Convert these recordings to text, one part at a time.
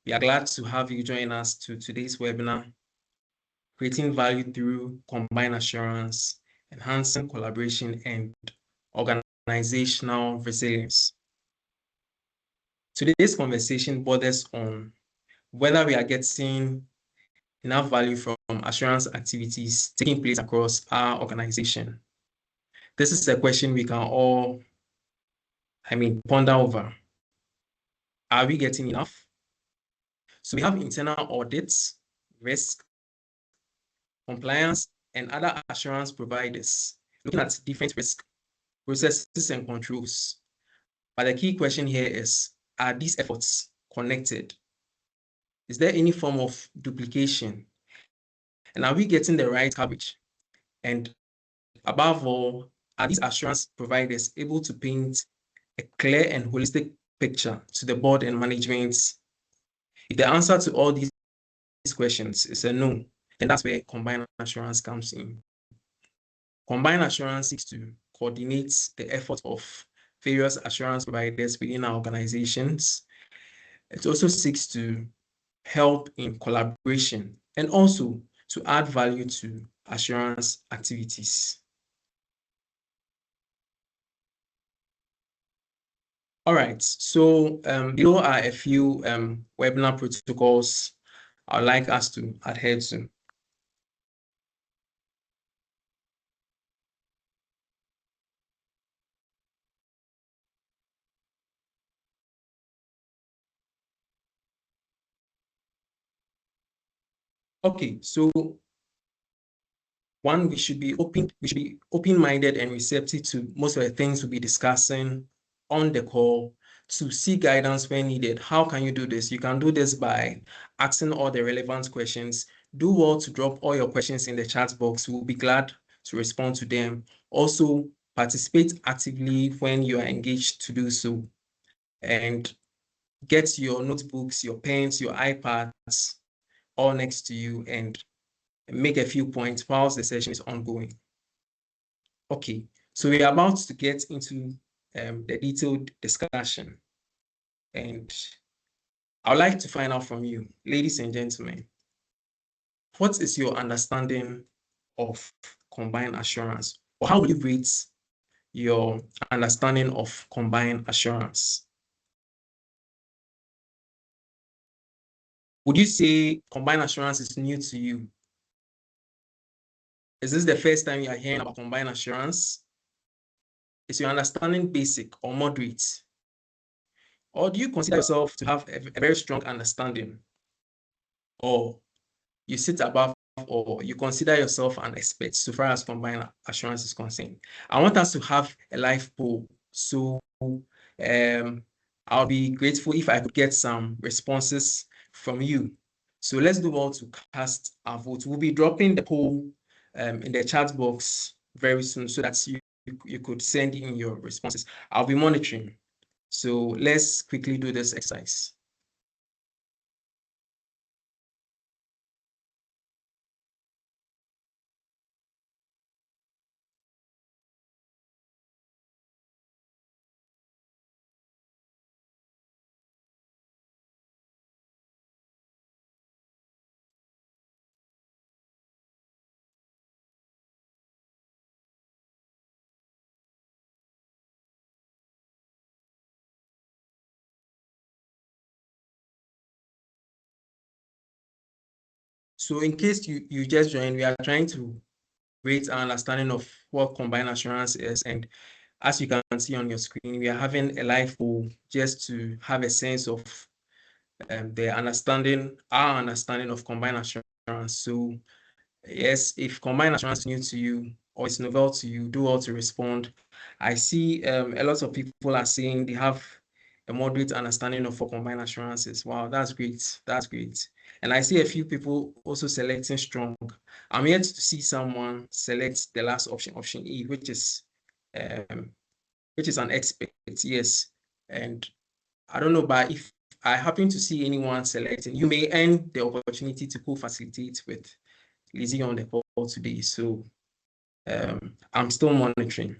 We are glad to have you join us to today's webinar, Creating Value Through Combined Assurance, Enhancing Collaboration and Organizational Resilience. Today's conversation borders on whether we are getting enough value from assurance activities taking place across our organization. This is a question we can all, ponder over. Are we getting enough? So we have internal audits, risk, compliance, and other assurance providers looking at different risk processes and controls. But the key question here is, are these efforts connected? Is there any form of duplication? And are we getting the right coverage? And above all, are these assurance providers able to paint a clear and holistic picture to the board and management? If the answer to all these questions is a no, then that's where combined assurance comes in. Combined assurance seeks to coordinate the efforts of various assurance providers within our organizations. It also seeks to help in collaboration and also to add value to assurance activities. All right, so below are a few webinar protocols I'd like us to adhere to. Okay, so one, we should be open-minded and receptive to most of the things we'll be discussing on the call, to seek guidance when needed. How can you do this? You can do this by asking all the relevant questions. Do well to drop all your questions in the chat box. We'll be glad to respond to them. Also, participate actively when you are engaged to do so. And get your notebooks, your pens, your iPads all next to you and make a few points whilst the session is ongoing. Okay, so we are about to get into the detailed discussion. And I would like to find out from you, ladies and gentlemen, what is your understanding of combined assurance? Or how would you rate your understanding of combined assurance? Would you say combined assurance is new to you? Is this the first time you are hearing about combined assurance? Is your understanding basic or moderate? Or do you consider yourself to have a very strong understanding? Or you sit above, or you consider yourself an expert so far as combined assurance is concerned? I want us to have a live poll. So I'll be grateful if I could get some responses from you. So let's do all to cast our vote. We'll be dropping the poll in the chat box very soon so that you could send in your responses. I'll be monitoring. So let's quickly do this exercise. So in case you just joined, we are trying to rate our understanding of what combined assurance is. And as you can see on your screen, we are having a live poll just to have a sense of our understanding of combined assurance. So yes, if combined assurance is new to you or it's novel to you, do all to respond. I see a lot of people are saying they have a moderate understanding of what combined assurance is. Wow, that's great. That's great. And I see a few people also selecting strong. I'm yet to see someone select the last option, option E, which is an expert. Yes. And I don't know, but if I happen to see anyone selecting, you may earn the opportunity to co-facilitate with Lizzie on the call today. So I'm still monitoring.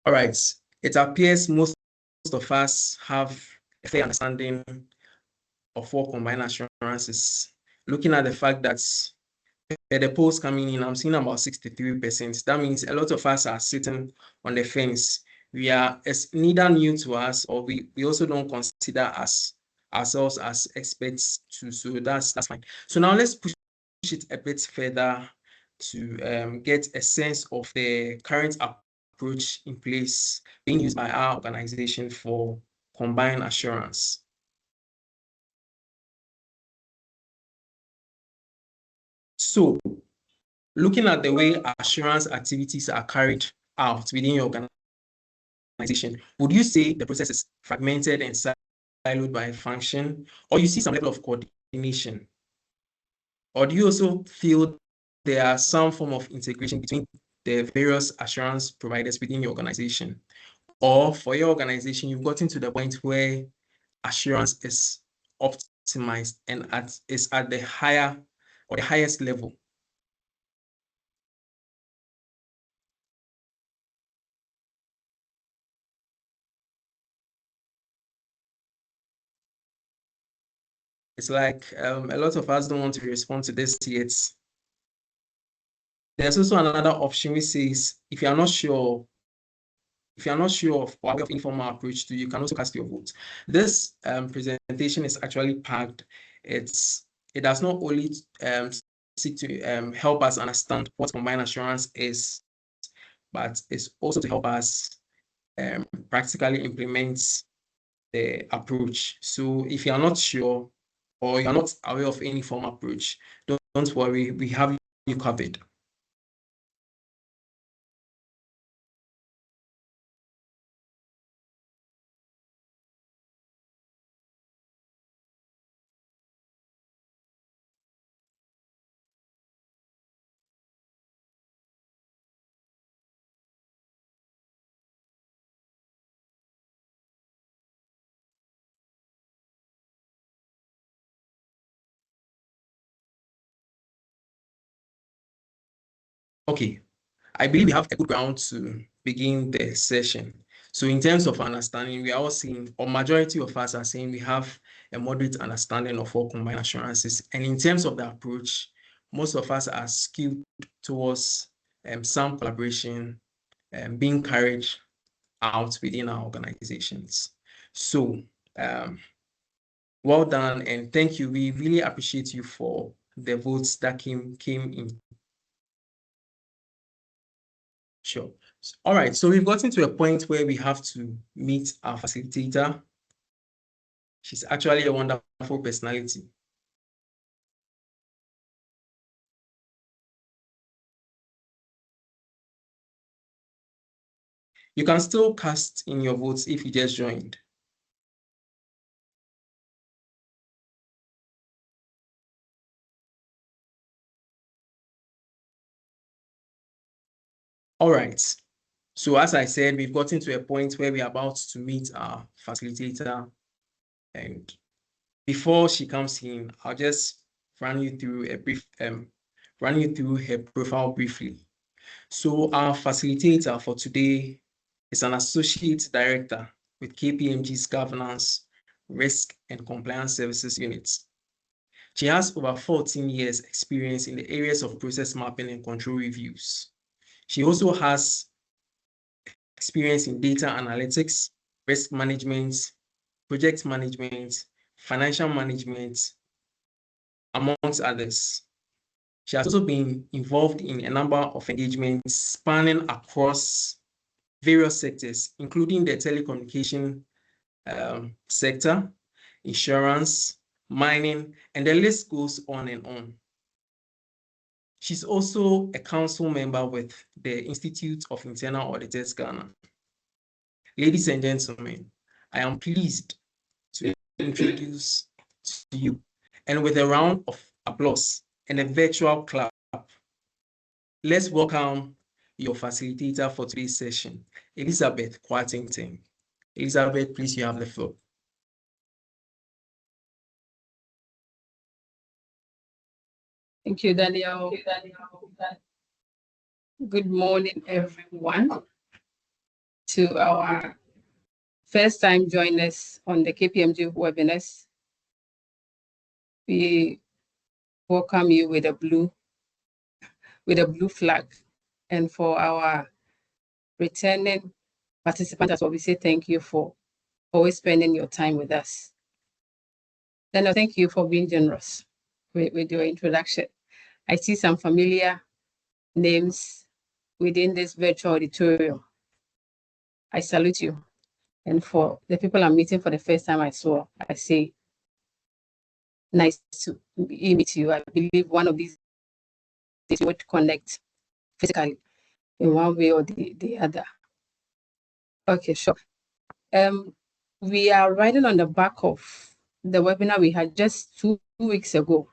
All right. It appears most of us have a fair understanding of what combined assurance is. Looking at the fact that the polls coming in, I'm seeing about 63%. That means a lot of us are sitting on the fence. It's neither new to us, or we also don't consider ourselves as experts too. So that's fine. So now let's push it a bit further to get a sense of the current approach in place being used by our organization for combined assurance. So looking at the way assurance activities are carried out within your organization, would you say the process is fragmented and siloed by function, or you see some level of coordination? Or do you also feel there are some form of integration between the various assurance providers within your organization? Or for your organization, you've gotten to the point where assurance is optimized and is at the higher or the highest level? It's like a lot of us don't want to respond to this yet. There's also another option which says if you're not sure of what way of informal approach to, you can also cast your vote. This presentation is actually packed. It does not only seek to help us understand what combined assurance is, but it's also to help us practically implement the approach. So if you are not sure or you're not aware of any form approach, don't worry, we have you covered. Okay, I believe we have a good ground to begin the session. So in terms of understanding, we are all saying, or majority of us are saying we have a moderate understanding of what combined assurance is. And in terms of the approach, most of us are skewed towards some collaboration being carried out within our organizations. So well done and thank you. We really appreciate you for the votes that came in. Sure. All right, so we've gotten to a point where we have to meet our facilitator. She's actually a wonderful personality. You can still cast in your votes if you just joined. All right. So as I said, we've gotten to a point where we're about to meet our facilitator. And before she comes in, I'll just run you through her profile briefly. So our facilitator for today is an associate director with KPMG's Governance, Risk and Compliance Services units. She has over 14 years experience in the areas of process mapping and control reviews. She also has experience in data analytics, risk management, project management, financial management, amongst others. She has also been involved in a number of engagements spanning across various sectors, including the telecommunication sector, insurance, mining, and the list goes on and on. She's also a council member with the Institute of Internal Auditors, Ghana. Ladies and gentlemen, I am pleased to introduce to you, and with a round of applause and a virtual clap, let's welcome your facilitator for today's session, Elizabeth Quartington. Elizabeth, please, you have the floor. Thank you, Daniel. Good morning, everyone. To our first time joiners on the KPMG webinars, we welcome you with a blue flag. And for our returning participants as well, we say thank you for always spending your time with us. Then I thank you for being generous with your introduction. I see some familiar names within this virtual auditorium. I salute you. And for the people I'm meeting for the first time I say, nice to meet you. I believe one of these days we would connect physically in one way or the other. Okay, sure. We are riding on the back of the webinar we had just 2 weeks ago.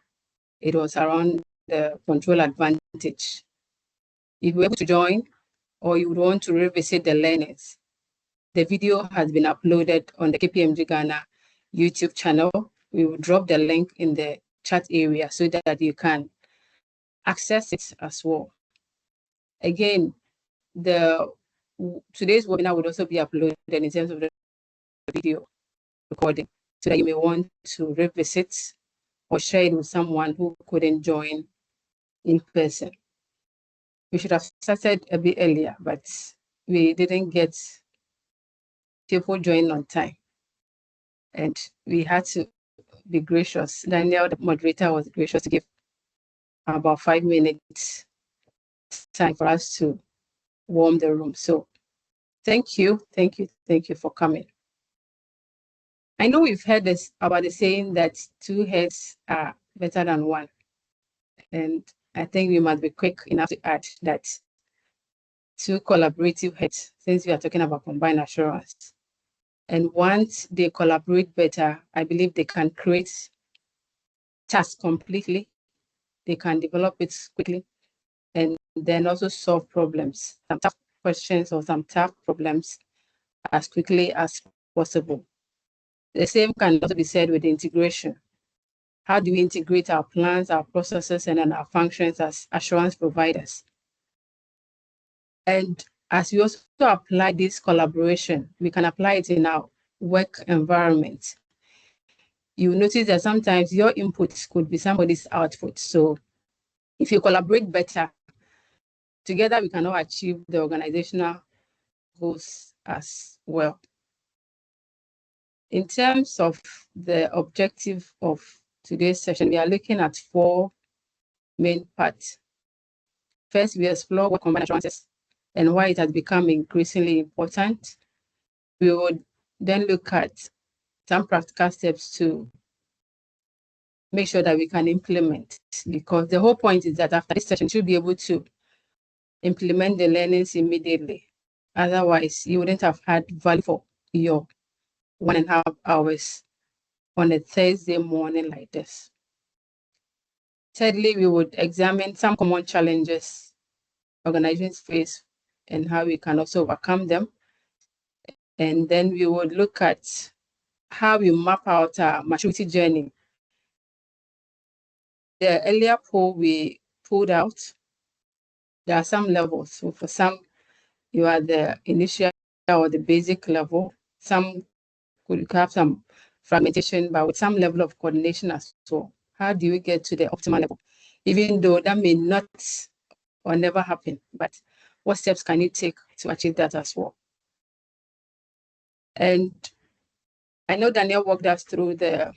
It was around the control advantage. If you're able to join or you would want to revisit the learnings, the video has been uploaded on the KPMG Ghana YouTube channel. We will drop the link in the chat area so that you can access it as well. Again, today's webinar would also be uploaded in terms of the video recording so that you may want to revisit or share it with someone who couldn't join in person. We should have started a bit earlier, but we didn't get people join on time. And we had to be gracious. Daniel, the moderator, was gracious to give about 5 minutes time for us to warm the room. So thank you for coming. I know we've heard this about the saying that 2 heads are better than 1. And I think we must be quick enough to add that 2 collaborative heads, since we are talking about combined assurance. And once they collaborate better, I believe they can create tasks completely. They can develop it quickly and then also solve problems, some tough questions or some tough problems as quickly as possible. The same can also be said with integration. How do we integrate our plans, our processes, and then our functions as assurance providers? And as we also apply this collaboration, we can apply it in our work environment. You notice that sometimes your inputs could be somebody's output. So if you collaborate better, together we can all achieve the organizational goals as well. In terms of the objective of today's session, we are looking at 4 main parts. First, we explore what combined assurances and why it has become increasingly important. We would then look at some practical steps to make sure that we can implement, because the whole point is that after this session, you should be able to implement the learnings immediately. Otherwise, you wouldn't have had value for your 1.5 hours on a Thursday morning like this. Thirdly, we would examine some common challenges organizations face and how we can also overcome them. And then we would look at how we map out our maturity journey. The earlier poll we pulled out, there are some levels. So for some, you are the initial or the basic level. Some could have some fragmentation, but with some level of coordination as well. How do you get to the optimal level? Even though that may not or never happen, but what steps can you take to achieve that as well? And I know Daniel walked us through the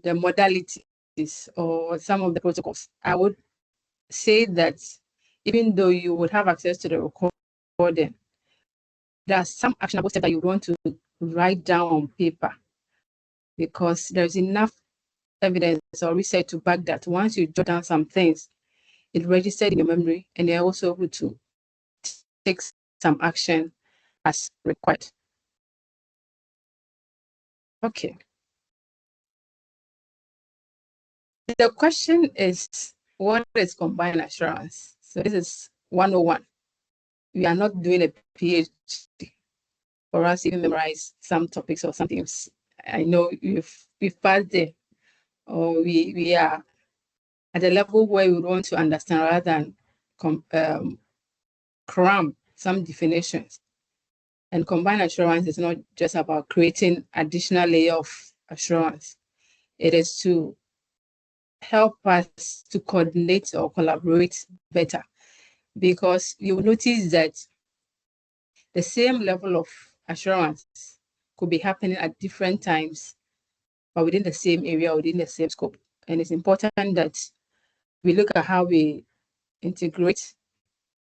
modalities or some of the protocols. I would say that even though you would have access to the recording, there are some actionable steps that you want to write down on paper, because there's enough evidence or research to back that. Once you jot down some things, it registered in your memory, and you're also able to take some action as required. Okay. The question is, what is combined assurance? So this is 101. We are not doing a PhD for us to even memorize some topics or some things. I know we've passed there, or we are at a level where we want to understand rather than cram some definitions. And combined assurance is not just about creating additional layer of assurance. It is to help us to coordinate or collaborate better, because you will notice that the same level of assurance could be happening at different times, but within the same area, within the same scope. And it's important that we look at how we integrate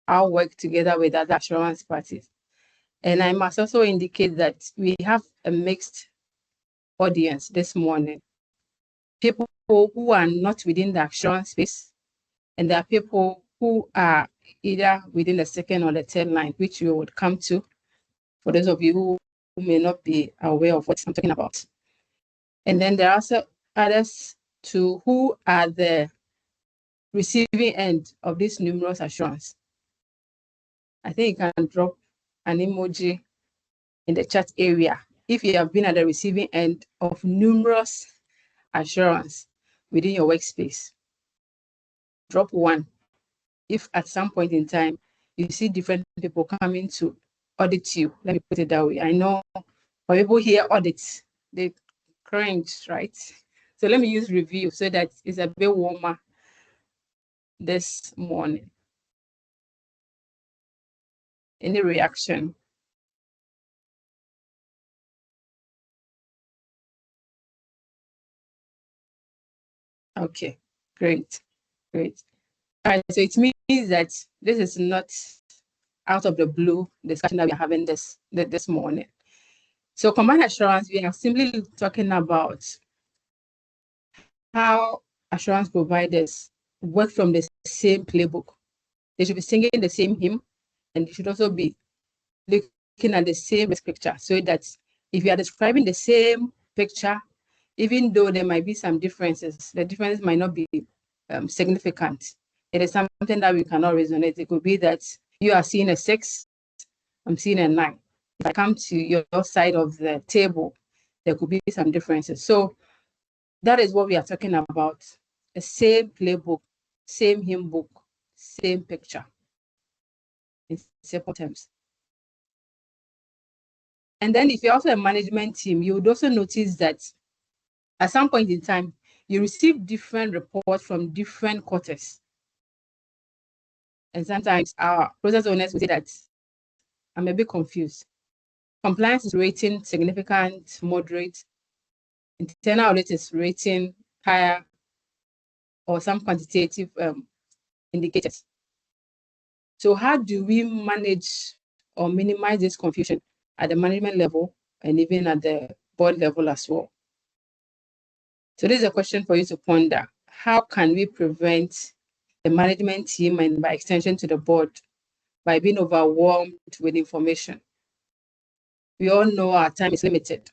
our work together with other assurance parties. And I must also indicate that we have a mixed audience this morning. People who are not within the assurance space, and there are people who are either within the second or the third line, which we would come to for those of you who may not be aware of what I'm talking about. And then there are also others too who are the receiving end of this numerous assurance. I think you can drop an emoji in the chat area if you have been at the receiving end of numerous assurance within your workspace. Drop one if at some point in time you see different people coming to audit you. Let me put it that way. I know when people hear audits, they cringe, right? So let me use review so that it's a bit warmer this morning. Any reaction? Okay, great. All right, so it means that this is not out of the blue discussion that we're having this morning. So combined assurance, we are simply talking about how assurance providers work from the same playbook. They should be singing the same hymn, and they should also be looking at the same risk picture, so that if you are describing the same picture, even though there might be some differences, the differences might not be significant. It is something that we cannot resonate. It could be that you are seeing a 6, I'm seeing a 9. If I come to your side of the table, there could be some differences. So that is what we are talking about. The same playbook, same hymn book, same picture, in simple terms. And then if you're also a management team, you would also notice that at some point in time, you receive different reports from different quarters. And sometimes our process owners will say that I'm a bit confused. Compliance is rating significant, moderate. Internal audit is rating higher, or some quantitative indicators. So how do we manage or minimize this confusion at the management level and even at the board level as well? So this is a question for you to ponder. How can we prevent the management team, and by extension to the board, by being overwhelmed with information? We all know our time is limited.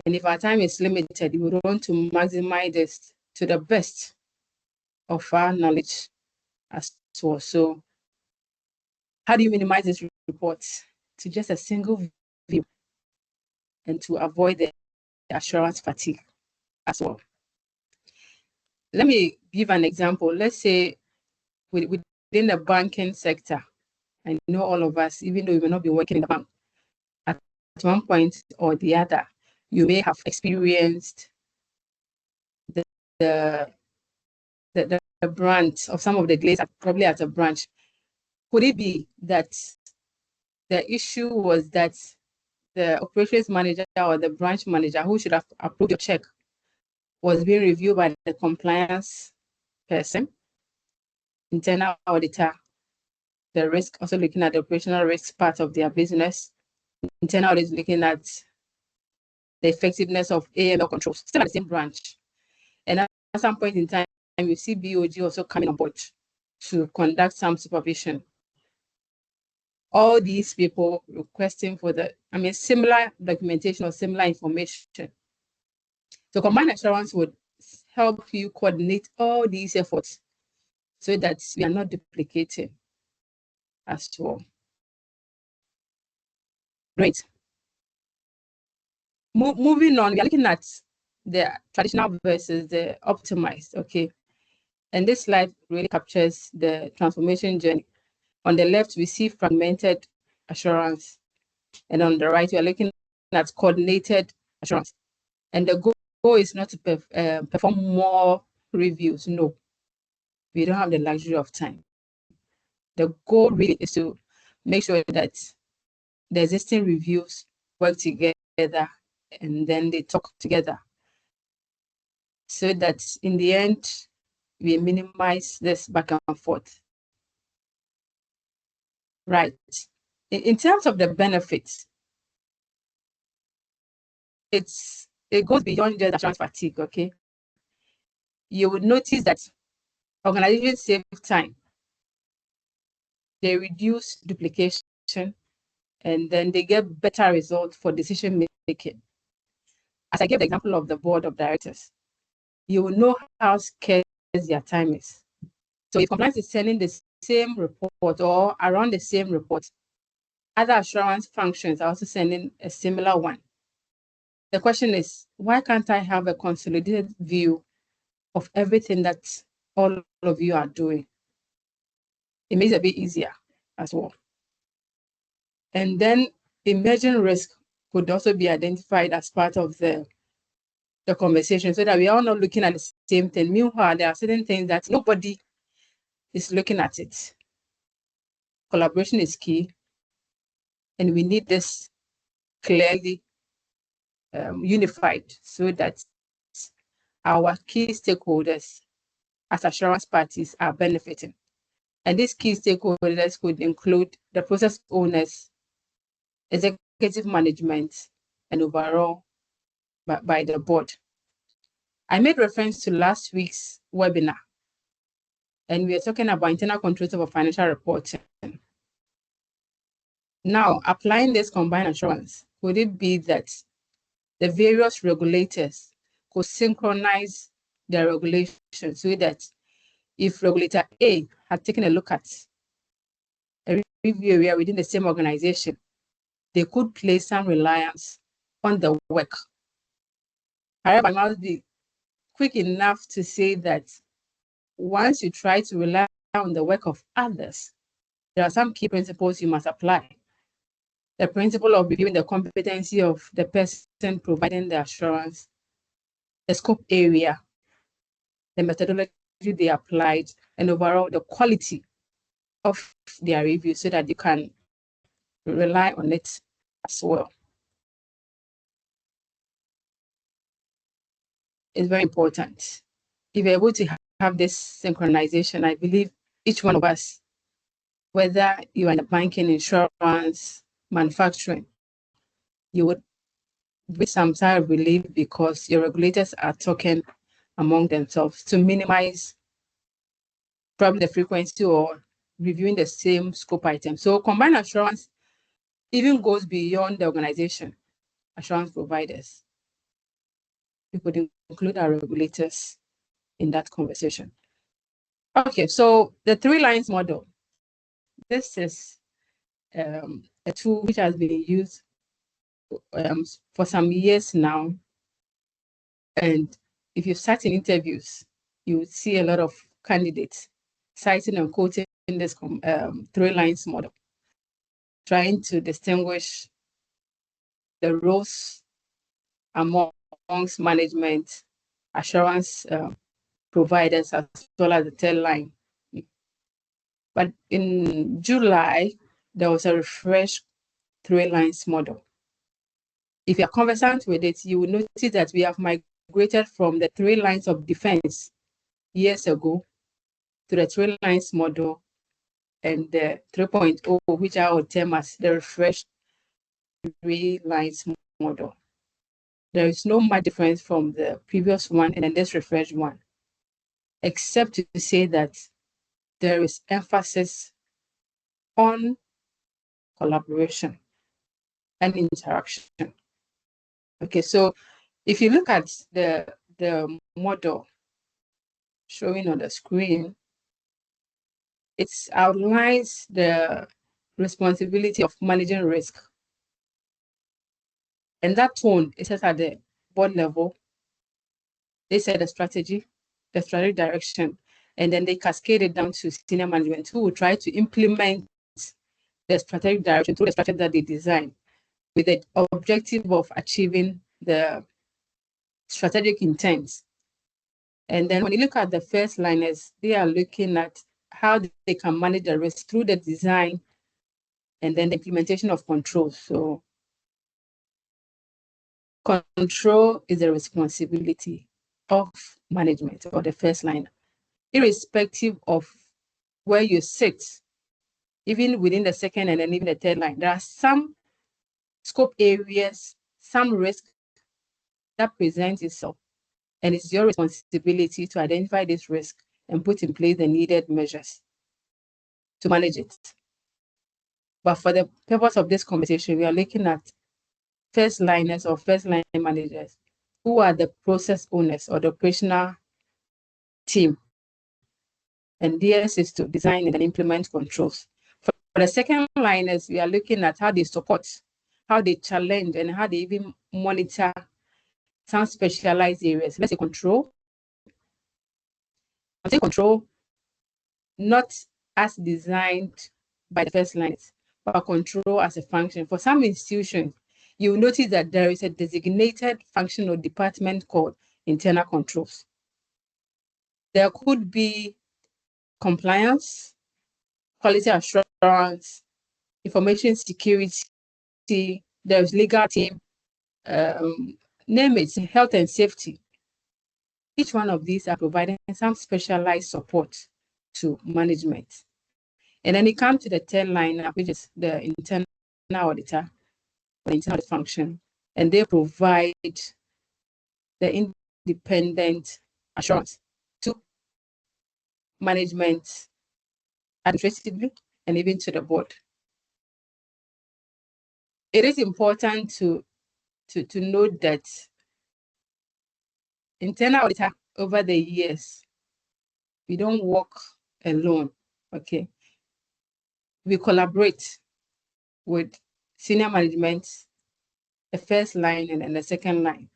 And if our time is limited, we want to maximize this to the best of our knowledge as well. So how do you minimize this report to just a single view and to avoid the assurance fatigue as well? Let me give an example. Let's say within the banking sector, I know all of us, even though we may not be working in the bank, at one point or the other, you may have experienced the branch of some of the glaze probably at a branch. Could it be that the issue was that the operations manager or the branch manager who should have approved your check was being reviewed by the compliance person, internal auditor, the risk, also looking at the operational risk part of their business, internal audit looking at the effectiveness of AML controls, still at the same branch. And at some point in time, you see BOG also coming on board to conduct some supervision. All these people requesting for similar documentation or similar information. So combined assurance would help you coordinate all these efforts so that we are not duplicating as well. Great. Moving on, we are looking at the traditional versus the optimized, okay? And this slide really captures the transformation journey. On the left, we see fragmented assurance. And on the right, we are looking at coordinated assurance. And the goal is not to perform more reviews. No, we don't have the luxury of time. The goal really is to make sure that the existing reviews work together and then they talk together, so that in the end, we minimize this back and forth. Right. In terms of the benefits, it goes beyond just assurance fatigue, okay? You would notice that organizations save time. They reduce duplication, and then they get better results for decision making. As I gave the example of the board of directors, you will know how scarce their time is. So if compliance is sending the same report or around the same report, other assurance functions are also sending a similar one. The question is, why can't I have a consolidated view of everything that all of you are doing? It makes it a bit easier as well. And then emerging risk could also be identified as part of the conversation, so that we are all not looking at the same thing. Meanwhile, there are certain things that nobody is looking at it. Collaboration is key, and we need this clearly unified so that our key stakeholders as assurance parties are benefiting. And these key stakeholders could include the process owners, executive management, and overall by the board. I made reference to last week's webinar, and we are talking about internal controls over financial reporting. Now, applying this combined assurance, could it be that the various regulators could synchronize their regulations so that if regulator A had taken a look at a review area within the same organization, they could place some reliance on the work. However, I must be quick enough to say that once you try to rely on the work of others, there are some key principles you must apply. The principle of reviewing the competency of the person providing the assurance, the scope area, the methodology they applied, and overall the quality of their review, so that you can rely on it as well. It's very important. If you're able to have this synchronization, I believe each one of us, whether you are in the banking, insurance, manufacturing, you would with some sort of relief, because your regulators are talking among themselves to minimize probably the frequency or reviewing the same scope item. So combined assurance even goes beyond the organization, assurance providers. We could include our regulators in that conversation. Okay, so the 3 lines model. This is a tool which has been used for some years now. And if you start in interviews, you would see a lot of candidates citing and quoting this 3 lines model, trying to distinguish the roles amongst management, assurance providers, as well as the 3rd line. But in July, there was a refreshed 3 lines model. If you are conversant with it, you will notice that we have migrated from the 3 lines of defense years ago to the 3 lines model and the 3.0, which I would term as the refreshed 3 lines model. There is no much difference from the previous one and then this refreshed one, except to say that there is emphasis on collaboration and interaction. Okay, so if you look at the model showing on the screen, it outlines the responsibility of managing risk. And that tone is set at the board level. They set the strategy, the strategic direction, and then they cascade it down to senior management, who will try to implement the strategic direction through the structure that they design with the objective of achieving the strategic intent. And then when you look at the first liners, they are looking at how they can manage the risk through the design and then the implementation of controls. So control is the responsibility of management or the first liner, irrespective of where you sit, even within the second and then even the third line. There are some scope areas, some risk that presents itself, and it's your responsibility to identify this risk and put in place the needed measures to manage it. But for the purpose of this conversation, we are looking at first liners or first line managers who are the process owners or the operational team. And theirs is to design and implement controls. For the second liners, we are looking at how they support, how they challenge, and how they even monitor some specialized areas. Let's say control. I'm saying control not as designed by the first lines, but control as a function. For some institutions, you will notice that there is a designated function or department called internal controls. There could be compliance, quality assurance, information security, there's legal team, name it, health and safety. Each one of these are providing some specialized support to management. And then it comes to the third line, which is the internal auditor, the internal function, and they provide the independent assurance to management administratively and even to the board. It is important to note that internal auditor over the years, we don't work alone, okay? We collaborate with senior management, the first line and then the second line.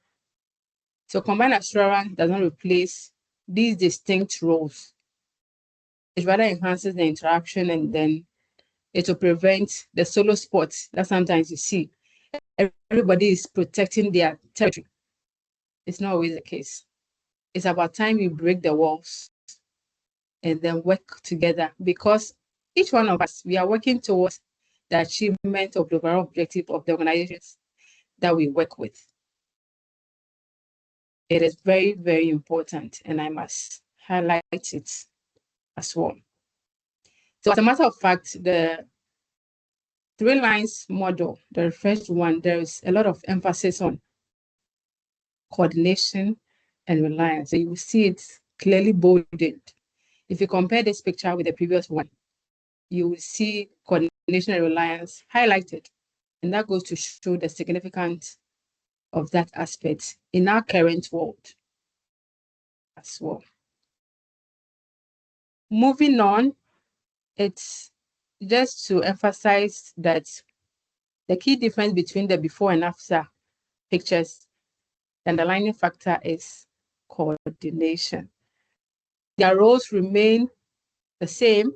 So combined assurance does not replace these distinct roles. It rather enhances the interaction, and then it will prevent the solo sports that sometimes you see. Everybody is protecting their territory. It's not always the case. It's about time we break the walls and then work together, because each one of us, we are working towards the achievement of the overall objective of the organizations that we work with. It is very, very important, and I must highlight it as well. So as a matter of fact, the three lines model, the first one, there is a lot of emphasis on coordination and reliance. So you will see it clearly bolded. If you compare this picture with the previous one, you will see coordination and reliance highlighted. And that goes to show the significance of that aspect in our current world as well. Moving on, it's just to emphasize that the key difference between the before and after pictures, the underlying factor is coordination. Their roles remain the same,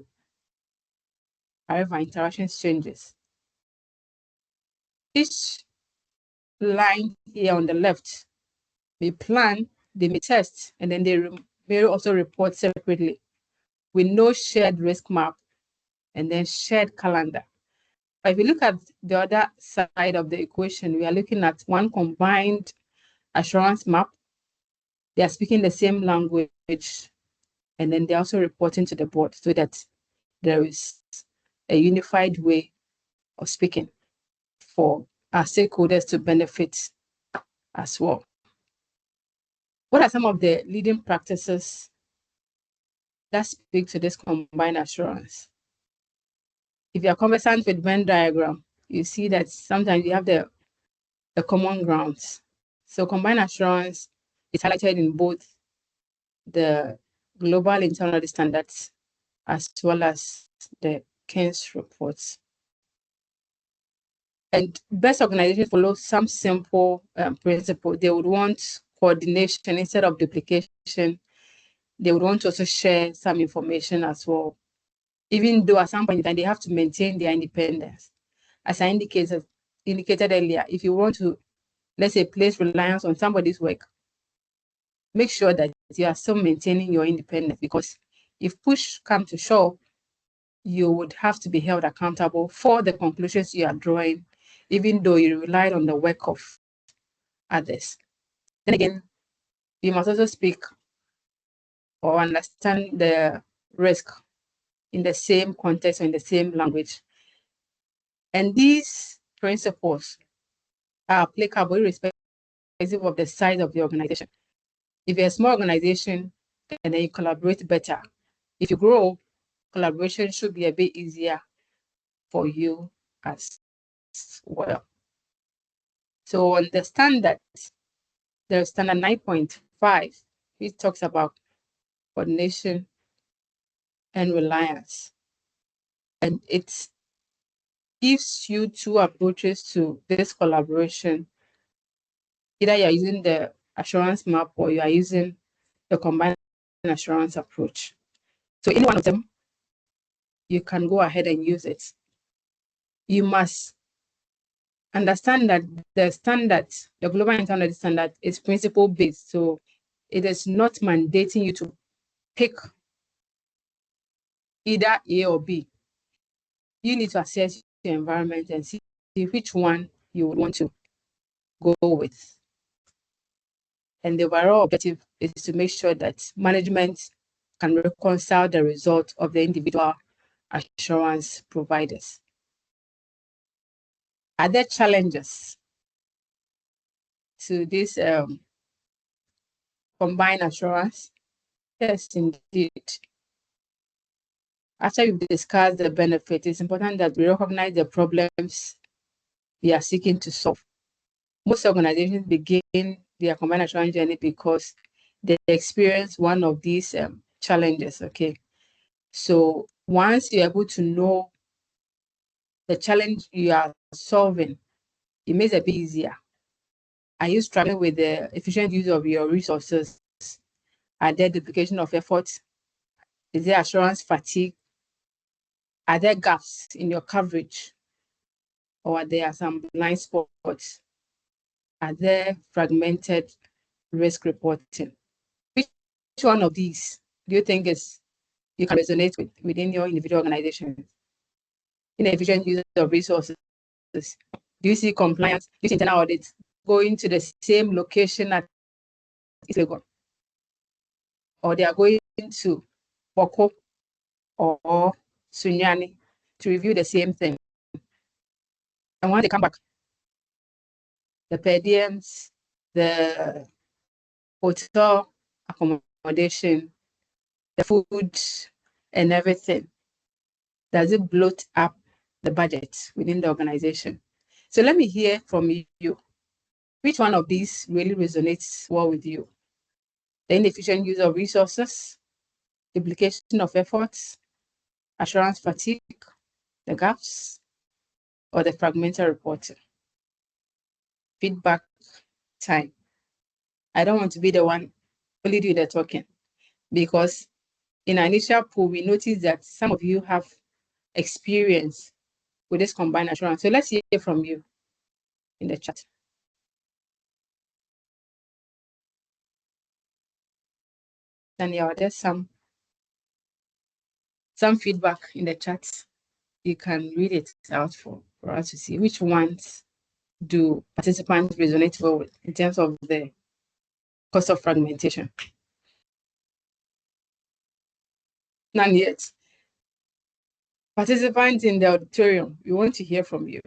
however, interactions changes. Each line here on the left may plan, they may test, and then they may also report separately with no shared risk map and then shared calendar. But if you look at the other side of the equation, we are looking at one combined assurance map. They are speaking the same language, and then they're also reporting to the board so that there is a unified way of speaking for our stakeholders to benefit as well. What are some of the leading practices that speak to this combined assurance? If you're conversant with Venn diagram, you see that sometimes you have the common grounds. So combined assurance is highlighted in both the global internal audit standards as well as the Keynes reports. And best organizations follow some simple principle. They would want coordination instead of duplication. They would want to also share some information as well. even though at some point in time they have to maintain their independence. As I indicated earlier, if you want to, let's say, place reliance on somebody's work, make sure that you are still maintaining your independence, because if push comes to shove, you would have to be held accountable for the conclusions you are drawing, even though you relied on the work of others. Then again, you must also speak or understand the risk in the same context or in the same language. And these principles are applicable irrespective of the size of the organization. If you're a small organization, and then you collaborate better. If you grow, collaboration should be a bit easier for you as well. So on the standard, there's standard 9.5, which talks about coordination and reliance. And it gives you two approaches to this collaboration. Either you're using the assurance map or you are using the combined assurance approach. So any one of them, you can go ahead and use it. You must understand that the standard, the global internet standard, is principle based. So it is not mandating you to pick either A or B. You need to assess your environment and see which one you would want to go with. And the overall objective is to make sure that management can reconcile the result of the individual assurance providers. Are there challenges to this combined assurance? Yes, indeed. After we've discussed the benefits, it's important that we recognize the problems we are seeking to solve. Most organizations begin their combined assurance journey because they experience one of these challenges, okay? So once you're able to know the challenge you are solving, it makes it a bit easier. Are you struggling with the efficient use of your resources? Are there duplication of efforts? Is there assurance fatigue? Are there gaps in your coverage? Or are there some blind spots? Are there fragmented risk reporting? Which one of these do you think you can resonate with within your individual organization? Inefficient use of resources. Do you see compliance, do you see internal audits going to the same location at Lagos? Or they are going to Boko or Sunyani to review the same thing? And when they come back, the per diems, the hotel accommodation, the food, and everything, does it bloat up the budget within the organization? So let me hear from you. Which one of these really resonates well with you? The inefficient use of resources, duplication of efforts, assurance fatigue, the gaps, or the fragmented reporting? Feedback time. I don't want to be the one only doing the talking, because in our initial poll, we noticed that some of you have experience with this combined assurance. So let's hear from you in the chat. Daniel, there's some feedback in the chat. You can read it out for us to see which ones do participants resonate well with in terms of the cost of fragmentation. None yet. Participants in the auditorium, we want to hear from you.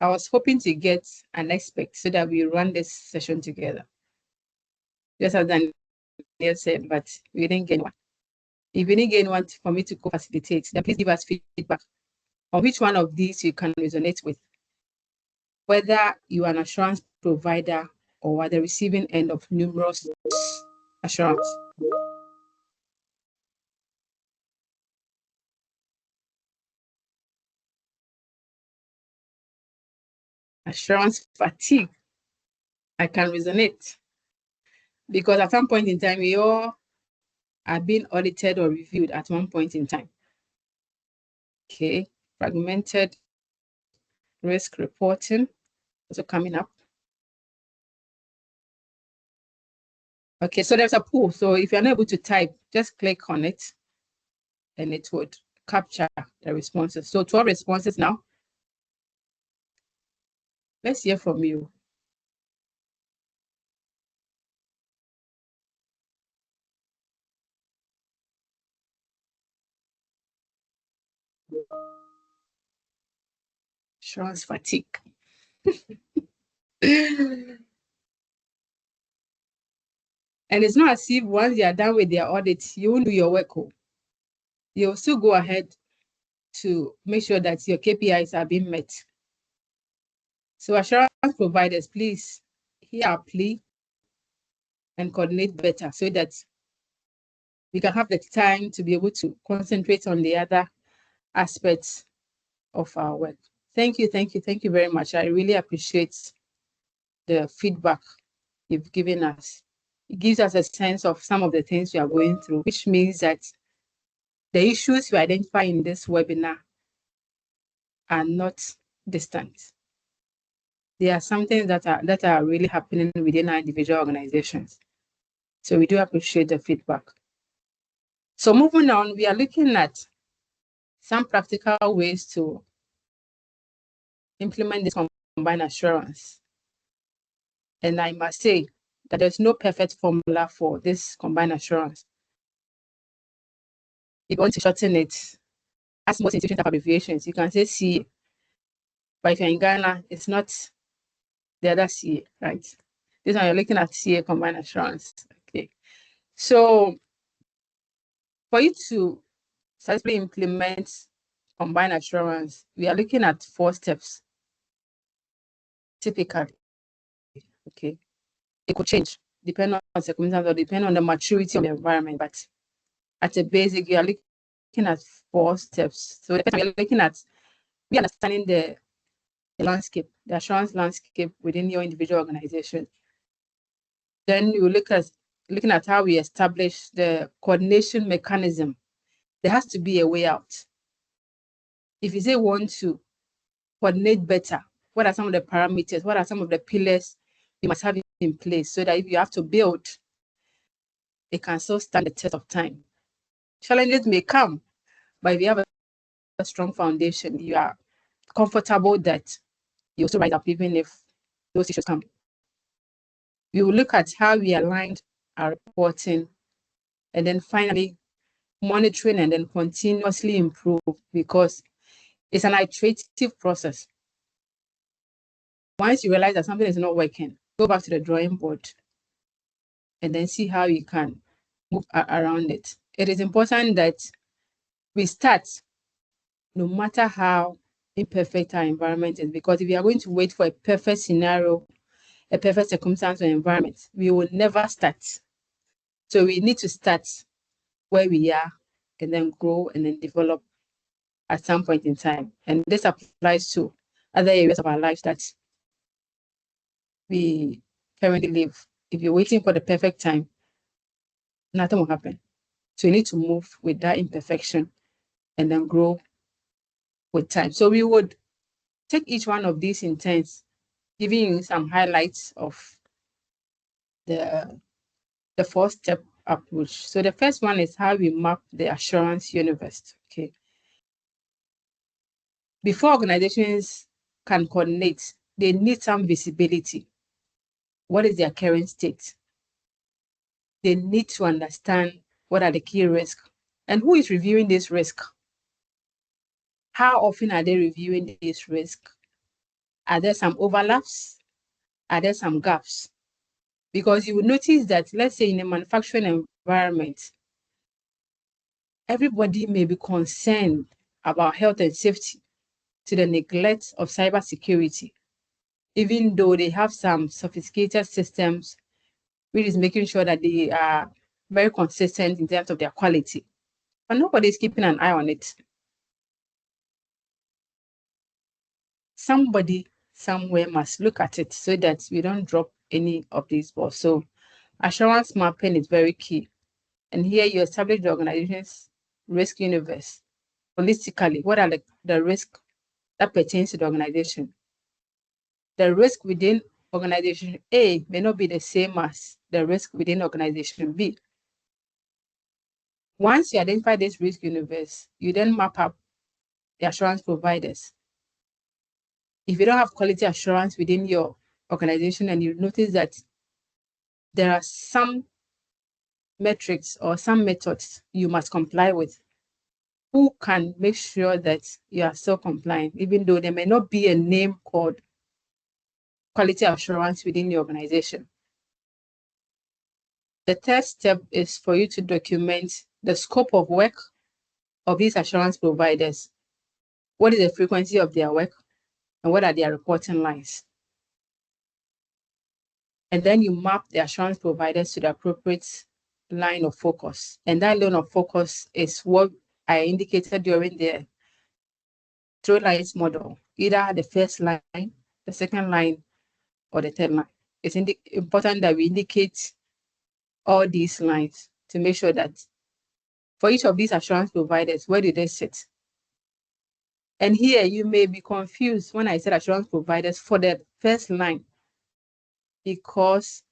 I was hoping to get an expert so that we run this session together, just as Daniel said, but we didn't get one. If you didn't get one for me to co-facilitate, then please give us feedback on which one of these you can resonate with, whether you are an assurance provider or at the receiving end of numerous assurance. Assurance fatigue. I can resonate. because at some point in time, we all are being audited or reviewed at one point in time. Okay, fragmented risk reporting also coming up. Okay, so there's a pool. So if you're not able to type, just click on it and it would capture the responses. So 12 responses now. Let's hear from you. Assurance fatigue. And it's not as if once you are done with their audit, you won't do your work. You'll still go ahead to make sure that your KPIs are being met. So assurance providers, please hear our plea and coordinate better so that we can have the time to be able to concentrate on the other aspects of our work. Thank you very much. I really appreciate the feedback you've given us. It gives us a sense of some of the things we are going through, which means that the issues we identify in this webinar are not distant. They are something that are really happening within our individual organizations. So we do appreciate the feedback. So moving on, we are looking at some practical ways to implement this combined assurance. And I must say that there's no perfect formula for this combined assurance. If you want to shorten it, as most institutions have abbreviations, you can say CA. But if you're in Ghana, it's not the other CA, right? This one you're looking at CA combined assurance. Okay. So for you to successfully implement combined assurance, we are looking at 4 steps. Typically, okay, it could change depending on circumstances or depending on the maturity of the environment. But at a basic, you are looking at 4 steps. So the first one you're looking at, we understanding the landscape, the assurance landscape within your individual organization. Then you looking at how we establish the coordination mechanism. There has to be a way out. If you say want to coordinate better, what are some of the parameters? What are some of the pillars you must have in place so that if you have to build, it can still stand the test of time? Challenges may come, but if you have a strong foundation, you are comfortable that you also rise up even if those issues come. We will look at how we aligned our reporting, and then finally monitoring and then continuously improve, because it's an iterative process. Once you realize that something is not working, go back to the drawing board and then see how you can move around it. It is important that we start no matter how imperfect our environment is, because if you are going to wait for a perfect scenario, a perfect circumstance or environment, we will never start. So we need to start where we are and then grow and then develop at some point in time. And this applies to other areas of our lives that we currently live. If you're waiting for the perfect time, nothing will happen. So you need to move with that imperfection and then grow with time. So we would take each one of these intents, giving you some highlights of the 4-step approach. So the first one is how we map the assurance universe. Okay. Before organizations can coordinate, they need some visibility. What is their current state? They need to understand what are the key risks and who is reviewing this risk. How often are they reviewing this risk? Are there some overlaps? Are there some gaps? Because you will notice that, let's say in a manufacturing environment, everybody may be concerned about health and safety to the neglect of cybersecurity, even though they have some sophisticated systems, which is making sure that they are very consistent in terms of their quality. But nobody is keeping an eye on it. Somebody somewhere must look at it so that we don't drop any of these balls. So assurance mapping is very key. And here you establish the organization's risk universe. Holistically, what are the risks that pertains to the organization? The risk within organization A may not be the same as the risk within organization B. Once you identify this risk universe, you then map up the assurance providers. If you don't have quality assurance within your organization and you notice that there are some metrics or some methods you must comply with, who can make sure that you are still compliant, even though there may not be a name called quality assurance within the organization? The third step is for you to document the scope of work of these assurance providers. What is the frequency of their work and what are their reporting lines? And then you map the assurance providers to the appropriate line of focus. And that line of focus is what I indicated during the through lines model, either the first line, the second line, or the third line. It's important that we indicate all these lines to make sure that for each of these assurance providers, where do they sit? And here you may be confused when I said assurance providers for the first line, because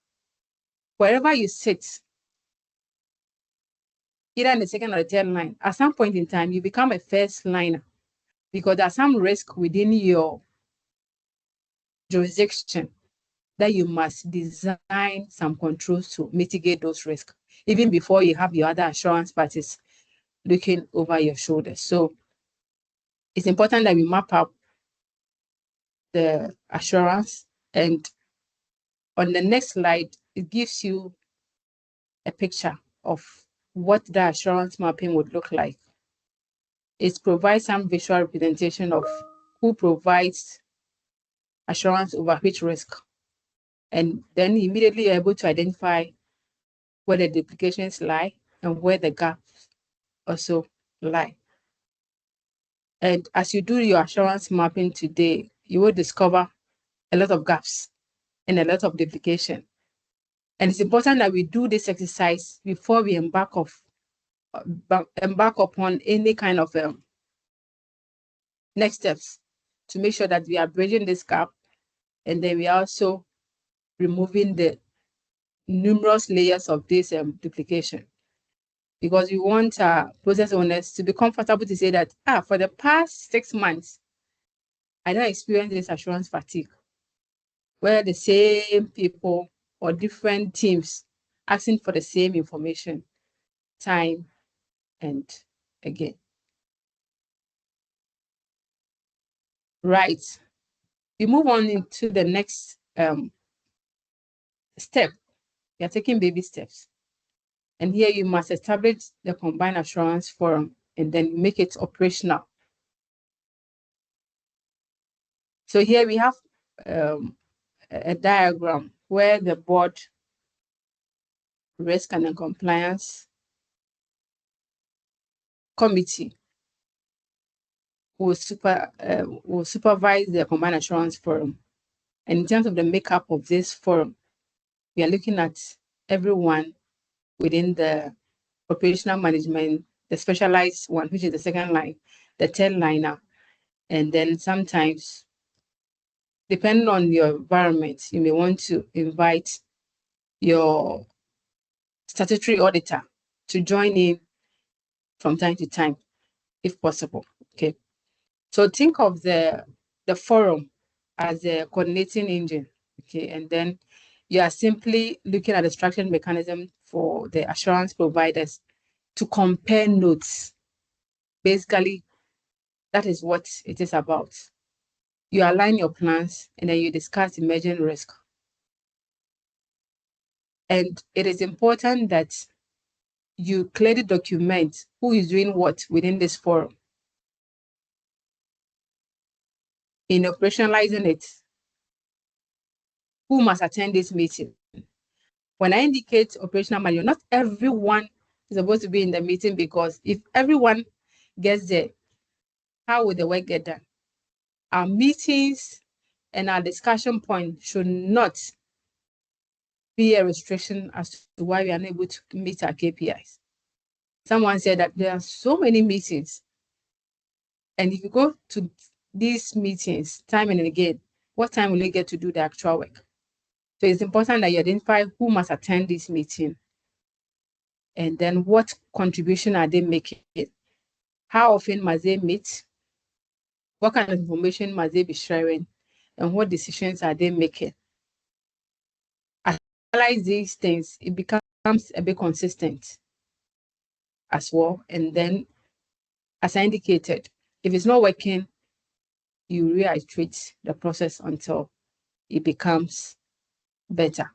wherever you sit, either in the second or the third line, at some point in time, you become a first liner because there's some risk within your jurisdiction that you must design some controls to mitigate those risks, even before you have your other assurance parties looking over your shoulders. So it's important that we map up the assurance. And on the next slide, it gives you a picture of what the assurance mapping would look like. It provides some visual representation of who provides assurance over which risk. And then immediately you're able to identify where the duplications lie and where the gaps also lie. And as you do your assurance mapping today, you will discover a lot of gaps and a lot of duplication. And it's important that we do this exercise before we embark upon any kind of next steps to make sure that we are bridging this gap, and then we are also removing the numerous layers of this duplication. Because we want our process owners to be comfortable to say that, for the past 6 months, I don't experience this assurance fatigue, where the same people or different teams asking for the same information time and again. Right. We move on into the next step. We are taking baby steps. And here you must establish the combined assurance forum and then make it operational. So here we have a diagram where the board, risk and compliance committee will supervise the combined assurance forum. And in terms of the makeup of this forum, we are looking at everyone within the operational management, the specialized one, which is the second line, the third liner, and then sometimes, depending on your environment, you may want to invite your statutory auditor to join in from time to time, if possible. Okay. So think of the forum as a coordinating engine. Okay. And then you are simply looking at the structured mechanism for the assurance providers to compare notes. Basically, that is what it is about. You align your plans and then you discuss emerging risk. And it is important that you clearly document who is doing what within this forum. In operationalizing it, who must attend this meeting? When I indicate operational manual, not everyone is supposed to be in the meeting, because if everyone gets there, how will the work get done? Our meetings and our discussion point should not be a restriction as to why we are not able to meet our KPIs. Someone said that there are so many meetings, and if you go to these meetings time and again, what time will you get to do the actual work? So it's important that you identify who must attend this meeting, and then what contribution are they making? How often must they meet? What kind of information must they be sharing? And what decisions are they making? As you realize these things, it becomes a bit consistent as well. And then, as I indicated, if it's not working, you reiterate the process until it becomes better.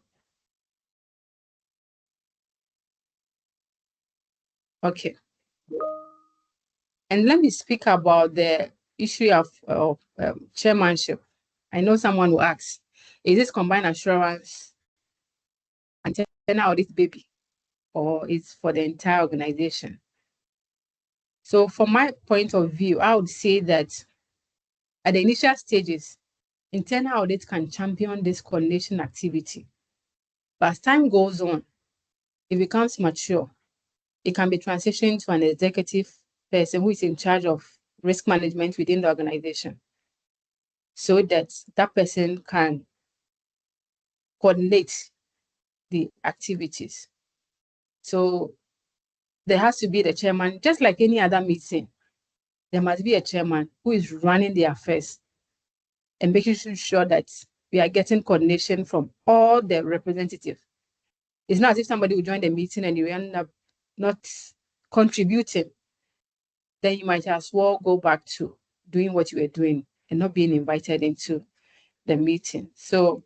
Okay. And let me speak about the issue of chairmanship. I know someone will ask, is this combined assurance and internal audit baby, or is for the entire organization? So from my point of view, I would say that at the initial stages, internal audit can champion this coordination activity. But as time goes on, it becomes mature. It can be transitioned to an executive person who is in charge of risk management within the organization, so that that person can coordinate the activities. So there has to be the chairman, just like any other meeting. There must be a chairman who is running the affairs and making sure that we are getting coordination from all the representatives. It's not as if somebody will join the meeting and you end up not contributing. Then you might as well go back to doing what you were doing and not being invited into the meeting. So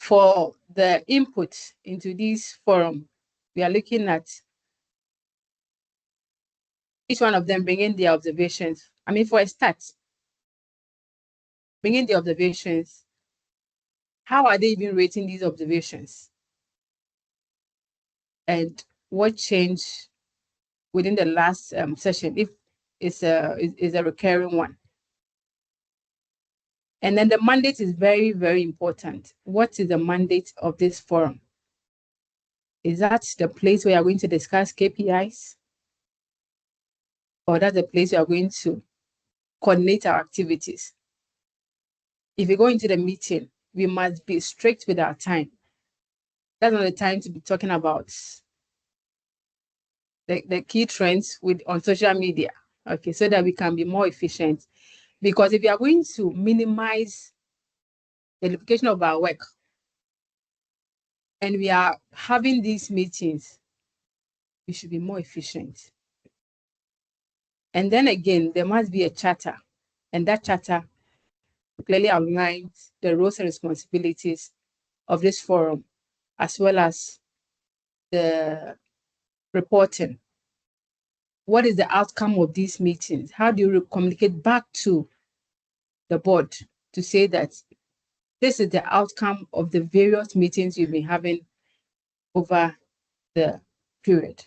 for the input into this forum, we are looking at each one of them bringing their observations. I mean, for a start, bringing the observations, how are they even rating these observations? And what changed within the last session, if it's a recurring one? And then the mandate is very, very important. What is the mandate of this forum? Is that the place where you're going to discuss KPIs? Or that's the place we are going to coordinate our activities? If we go into the meeting, we must be strict with our time. That's not the time to be talking about the key trends on social media, okay, so that we can be more efficient. Because if we are going to minimize the duplication of our work, and we are having these meetings, we should be more efficient. And then again, there must be a charter, and that charter clearly outlines the roles and responsibilities of this forum, as well as the reporting. What is the outcome of these meetings? How do you communicate back to the board to say that this is the outcome of the various meetings you've been having over the period?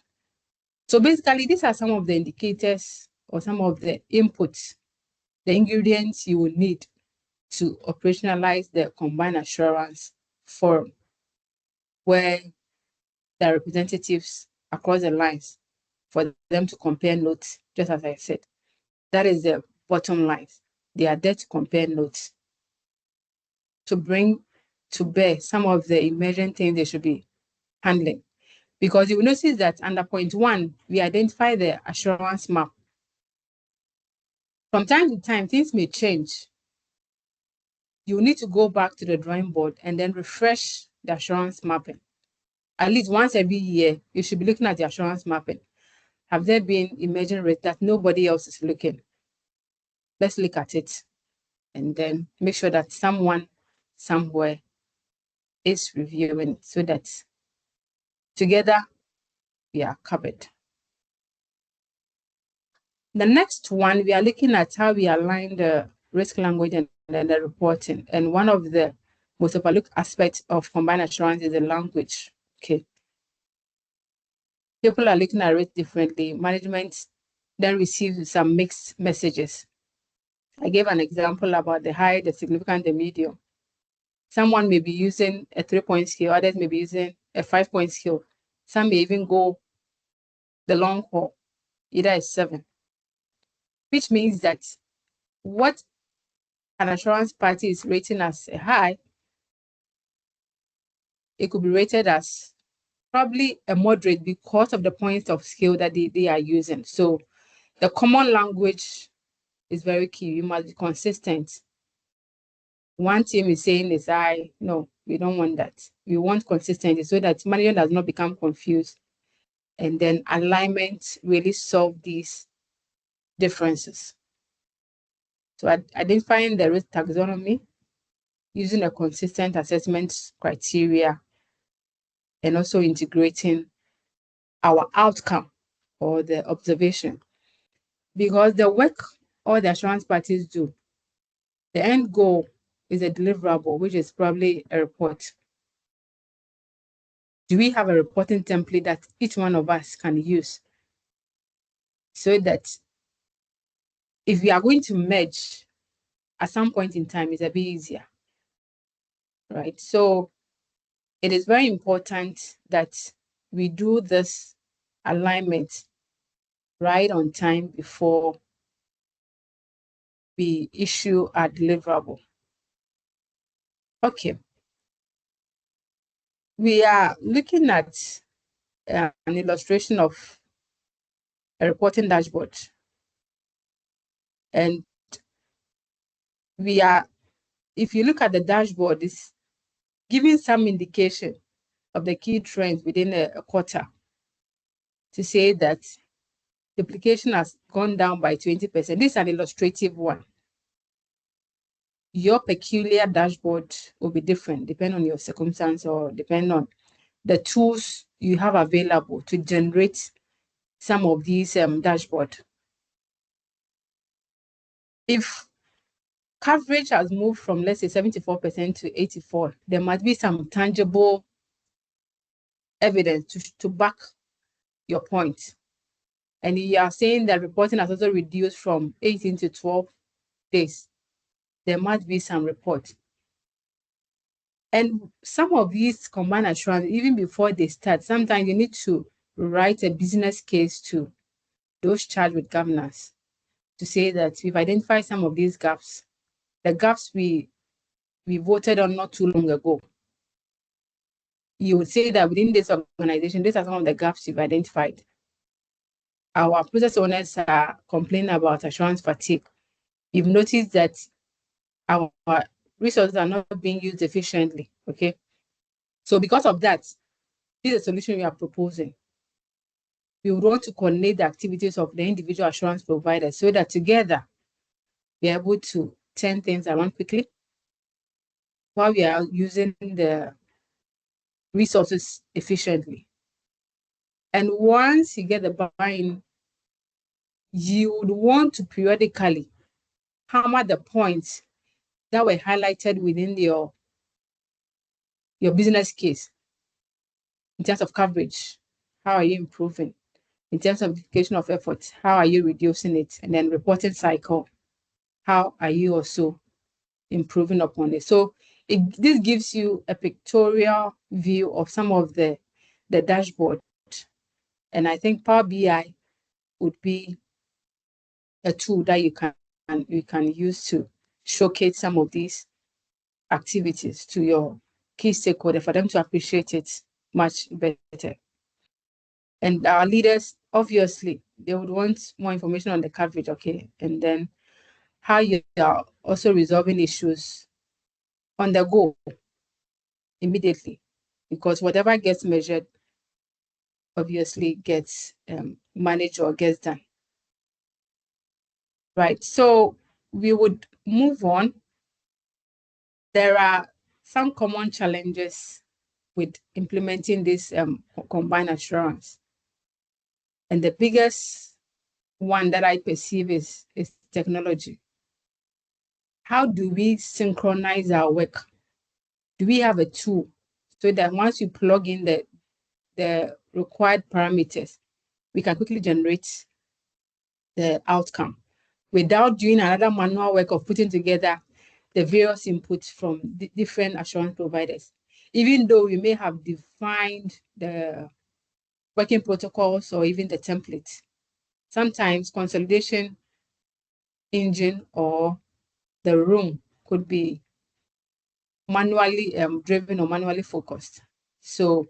So basically, these are some of the indicators or some of the inputs, the ingredients you will need to operationalize the combined assurance forum, where there are representatives across the lines for them to compare notes, just as I said. That is the bottom line. They are there to compare notes, to bring to bear some of the emergent things they should be handling. Because you will notice that under point 1, we identify the assurance map. From time to time, things may change. You need to go back to the drawing board and then refresh the assurance mapping. At least once every year, you should be looking at the assurance mapping. Have there been emerging risks that nobody else is looking? Let's look at it and then make sure that someone somewhere is reviewing it, so that together we are covered. The next one, we are looking at how we align the risk language and then the reporting. And one of the most overlooked aspects of combined assurance is the language. Okay. People are looking at it differently. Management then receives some mixed messages. I gave an example about the high, the significant, the medium. Someone may be using a 3-point scale, others may be using a 5-point scale. Some may even go the long haul, either a 7, which means that what an assurance party is rating as a high, it could be rated as probably a moderate because of the points of scale that they are using. So the common language is very key. You must be consistent. One team is saying is high. No, we don't want that. We want consistency so that management does not become confused. And then alignment really solve these differences. So identifying the risk taxonomy, using a consistent assessment criteria, and also integrating our outcome or the observation. Because the work all the assurance parties do, the end goal is a deliverable, which is probably a report. Do we have a reporting template that each one of us can use so that if we are going to merge at some point in time, it's a bit easier, right? So it is very important that we do this alignment right on time before we issue our deliverable. Okay. We are looking at an illustration of a reporting dashboard. And if you look at the dashboard, it's giving some indication of the key trends within a quarter to say that duplication has gone down by 20%. This is an illustrative one. Your peculiar dashboard will be different depending on your circumstance or depending on the tools you have available to generate some of these dashboard. If coverage has moved from, let's say, 74% to 84%, there must be some tangible evidence to back your point. And you are saying that reporting has also reduced from 18 to 12 days. There must be some report. And some of these combined assurance, even before they start, sometimes you need to write a business case to those charged with governance to say that we've identified some of these gaps, the gaps we voted on not too long ago. You would say that within this organization, these are some of the gaps you've identified. Our process owners are complaining about assurance fatigue. You've noticed that our resources are not being used efficiently, okay? So because of that, this is a solution we are proposing. We would want to coordinate the activities of the individual assurance providers so that together we're able to turn things around quickly while we are using the resources efficiently. And once you get the buy-in, you would want to periodically hammer the points that were highlighted within your business case in terms of coverage. How are you improving? In terms of duplication of efforts, how are you reducing it? And then reporting cycle, how are you also improving upon it? So this gives you a pictorial view of some of the dashboard. And I think Power BI would be a tool that you can use to showcase some of these activities to your key stakeholder for them to appreciate it much better. And our leaders, obviously, they would want more information on the coverage, okay? And then how you are also resolving issues on the go immediately, because whatever gets measured obviously gets managed or gets done. Right, so we would move on. There are some common challenges with implementing this combined assurance. And the biggest one that I perceive is technology. How do we synchronize our work? Do we have a tool so that once you plug in the required parameters, we can quickly generate the outcome without doing another manual work of putting together the various inputs from the different assurance providers. Even though we may have defined the working protocols or even the template, sometimes consolidation engine or the room could be manually driven or manually focused. So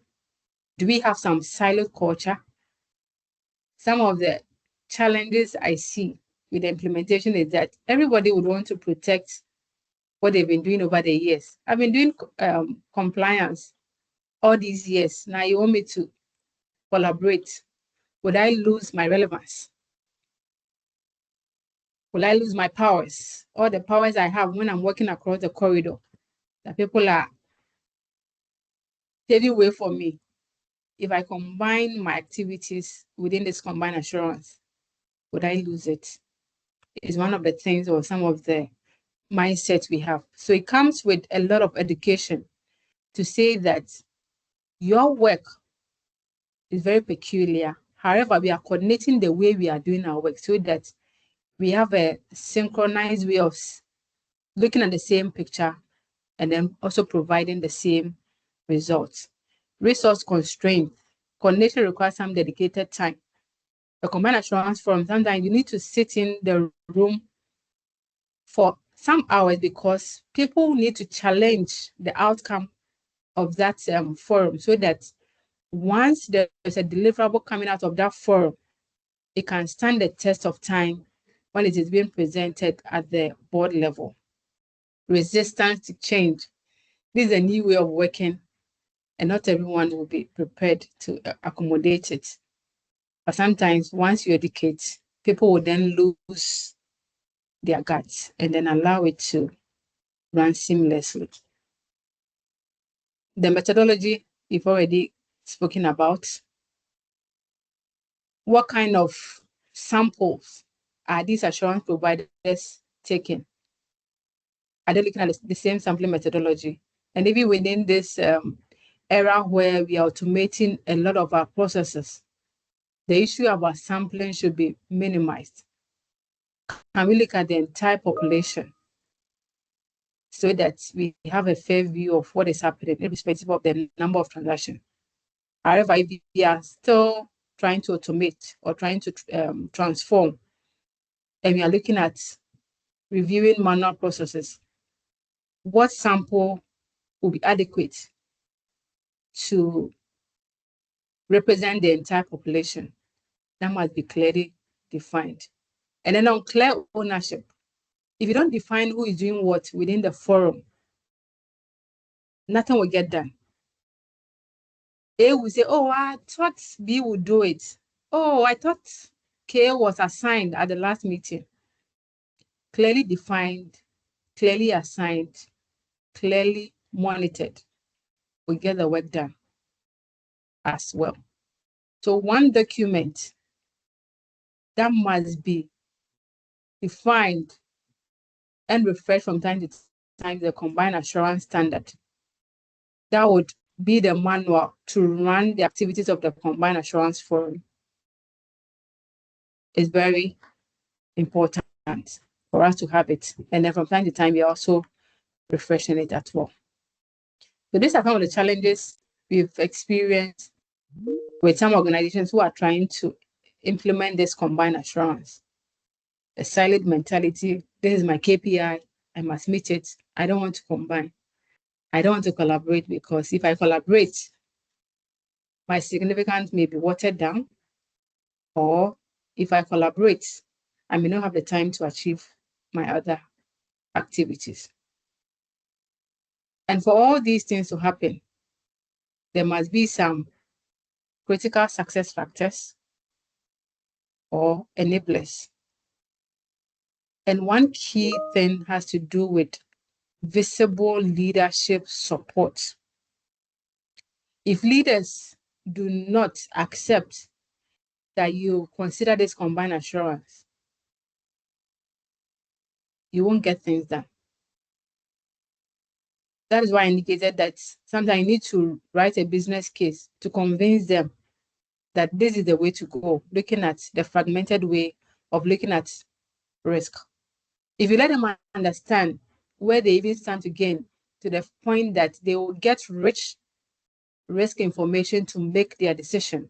do we have some siloed culture? Some of the challenges I see with the implementation is that everybody would want to protect what they've been doing over the years. I've been doing compliance all these years. Now you want me to collaborate. Would I lose my relevance? Will I lose my powers? All the powers I have when I'm walking across the corridor that people are taking away from me. If I combine my activities within this combined assurance, would I lose it? It's one of the things or some of the mindset we have. So it comes with a lot of education to say that your work is very peculiar. However, we are coordinating the way we are doing our work so that we have a synchronized way of looking at the same picture and then also providing the same results. Resource constraint. Coordination requires some dedicated time. The combined assurance forum, sometimes you need to sit in the room for some hours because people need to challenge the outcome of that forum so that once there's a deliverable coming out of that forum, it can stand the test of time when it is being presented at the board level. Resistance to change. This is a new way of working, and not everyone will be prepared to accommodate it. But sometimes once you educate, people will then lose their guts and then allow it to run seamlessly. The methodology we've already spoken about. What kind of samples are these assurance providers taking? Are they looking at the same sampling methodology? And even within this era where we are automating a lot of our processes, the issue about sampling should be minimized. Can we look at the entire population so that we have a fair view of what is happening, irrespective of the number of transactions? However, if we are still trying to automate or trying to transform, and we are looking at reviewing manual processes, what sample will be adequate to represent the entire population? That must be clearly defined. And then on clear ownership, if you don't define who is doing what within the forum, nothing will get done. A will say, oh, I thought B would do it. Oh, I thought K was assigned at the last meeting. Clearly defined, clearly assigned, clearly monitored, we get the work done as well. So one document that must be defined and refreshed from time to time, the combined assurance standard. That would be the manual to run the activities of the combined assurance forum. It's very important for us to have it. And then from time to time, we're also refreshing it as well. So these are some of the challenges we've experienced with some organizations who are trying to implement this combined assurance. A silent mentality, this is my KPI, I must meet it. I don't want to combine. I don't want to collaborate because if I collaborate, my significance may be watered down, or if I collaborate, I may not have the time to achieve my other activities. And for all these things to happen, there must be some critical success factors or enablers. And one key thing has to do with visible leadership support. If leaders do not accept that you consider this combined assurance, you won't get things done. That is why I indicated that sometimes you need to write a business case to convince them that this is the way to go, looking at the fragmented way of looking at risk. If you let them understand where they even stand to gain, to the point that they will get rich risk information to make their decision,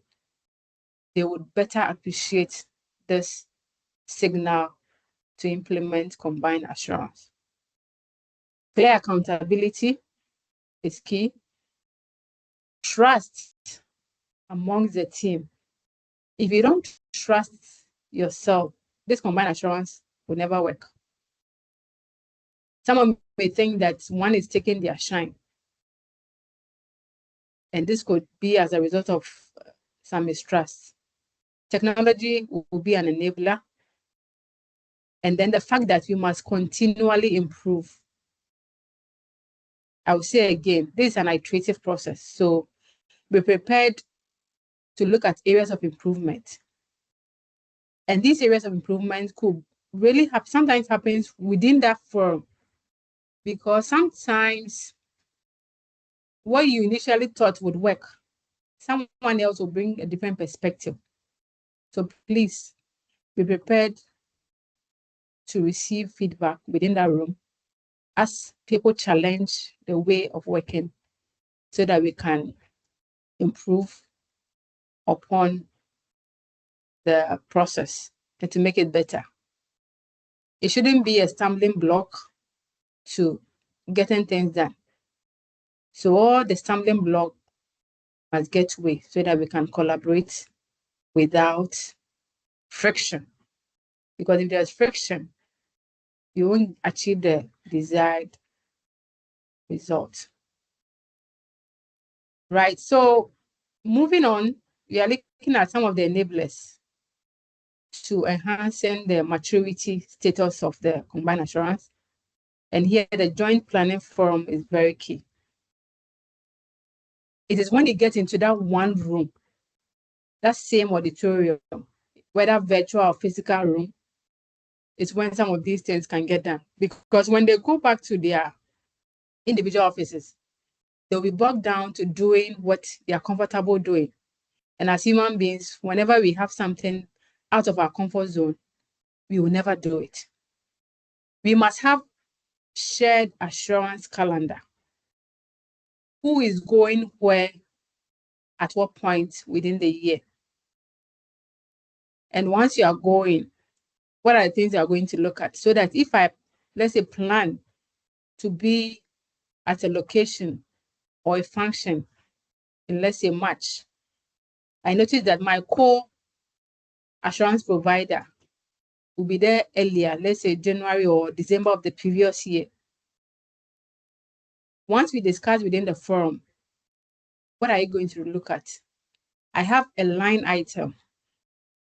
they would better appreciate this signal to implement combined assurance. Clear accountability is key. Trust amongst the team. If you don't trust yourself, this combined assurance will never work. Someone may think that one is taking their shine, and this could be as a result of some mistrust. Technology will be an enabler, and then the fact that we must continually improve. I will say again, this is an iterative process, so be prepared to look at areas of improvement. And these areas of improvement could really sometimes happens within that firm, because sometimes what you initially thought would work, someone else will bring a different perspective. So please be prepared to receive feedback within that room as people challenge the way of working, so that we can improve upon the process and to make it better. It shouldn't be a stumbling block to getting things done. So all the stumbling block must get away so that we can collaborate without friction. Because if there's friction, you won't achieve the desired result. Right, so moving on, we are looking at some of the enablers to enhancing the maturity status of the combined assurance. And here the joint planning forum is very key. It is when you get into that one room, that same auditorium, whether virtual or physical room, it's when some of these things can get done. Because when they go back to their individual offices, they'll be bogged down to doing what they are comfortable doing. And as human beings, whenever we have something out of our comfort zone, we will never do it. We must have shared assurance calendar. Who is going where, at what point within the year? And once you are going, what are the things you are going to look at? So that if I, let's say, plan to be at a location or a function in, let's say, March, I notice that my core assurance provider will be there earlier, let's say January or December of the previous year. Once we discuss within the forum, what are you going to look at? I have a line item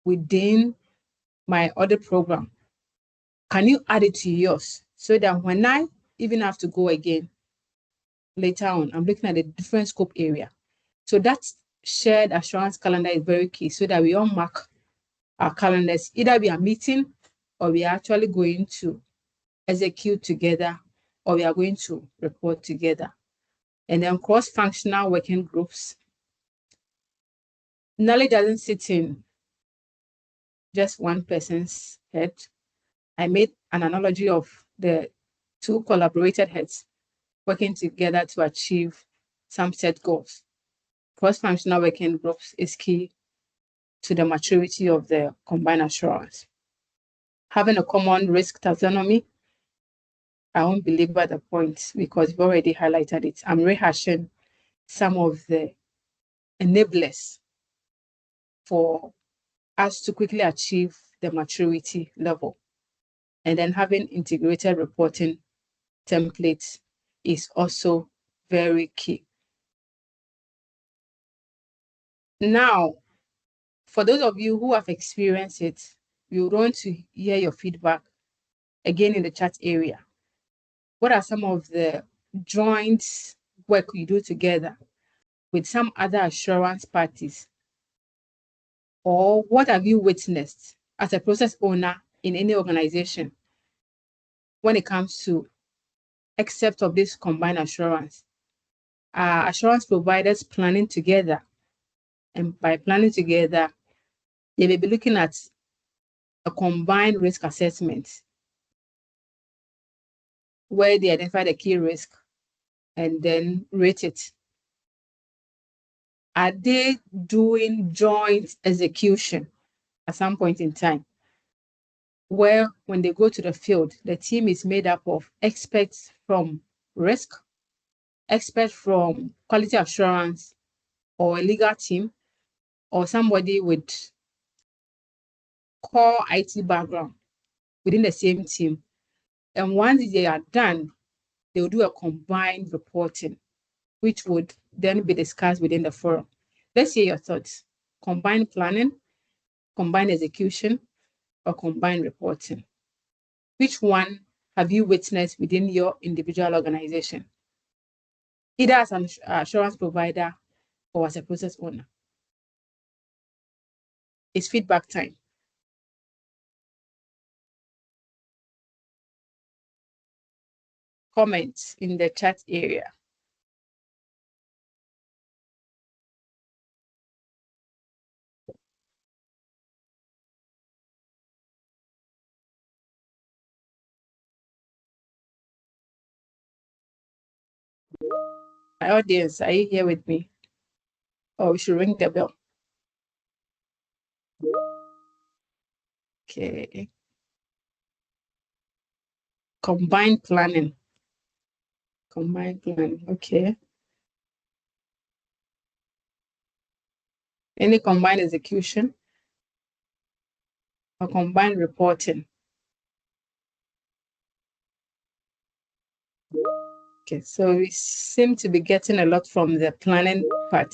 within my other program. Can you add it to yours? So that when I even have to go again later on, I'm looking at a different scope area. So that shared assurance calendar is very key, so that we all mark our calendars. Either we are meeting or we are actually going to execute together, or we are going to report together. And then cross-functional working groups. Knowledge doesn't sit in just one person's head. I made an analogy of the two collaborated heads working together to achieve some set goals. Cross-functional working groups is key to the maturity of the combined assurance. Having a common risk taxonomy, I won't belabor the point because you've already highlighted it. I'm rehashing some of the enablers for us to quickly achieve the maturity level. And then having integrated reporting templates is also very key. Now, for those of you who have experienced it, we would want to hear your feedback again in the chat area. What are some of the joint work you do together with some other assurance parties? Or what have you witnessed as a process owner in any organization when it comes to accept of this combined assurance? Assurance providers planning together, and by planning together, they may be looking at a combined risk assessment. where they identify the key risk and then rate it. Are they doing joint execution at some point in time, where when they go to the field, the team is made up of experts from risk, experts from quality assurance, or a legal team, or somebody with core IT background within the same team? And once they are done, they will do a combined reporting, which would then be discussed within the forum. Let's hear your thoughts. Combined planning, combined execution, or combined reporting? Which one have you witnessed within your individual organization, either as an assurance provider or as a process owner? It's feedback time. Comments in the chat area. My audience, are you here with me? Or we should ring the bell? Okay. Combined planning. Combined planning, okay. Any combined execution or combined reporting? Okay, so we seem to be getting a lot from the planning part.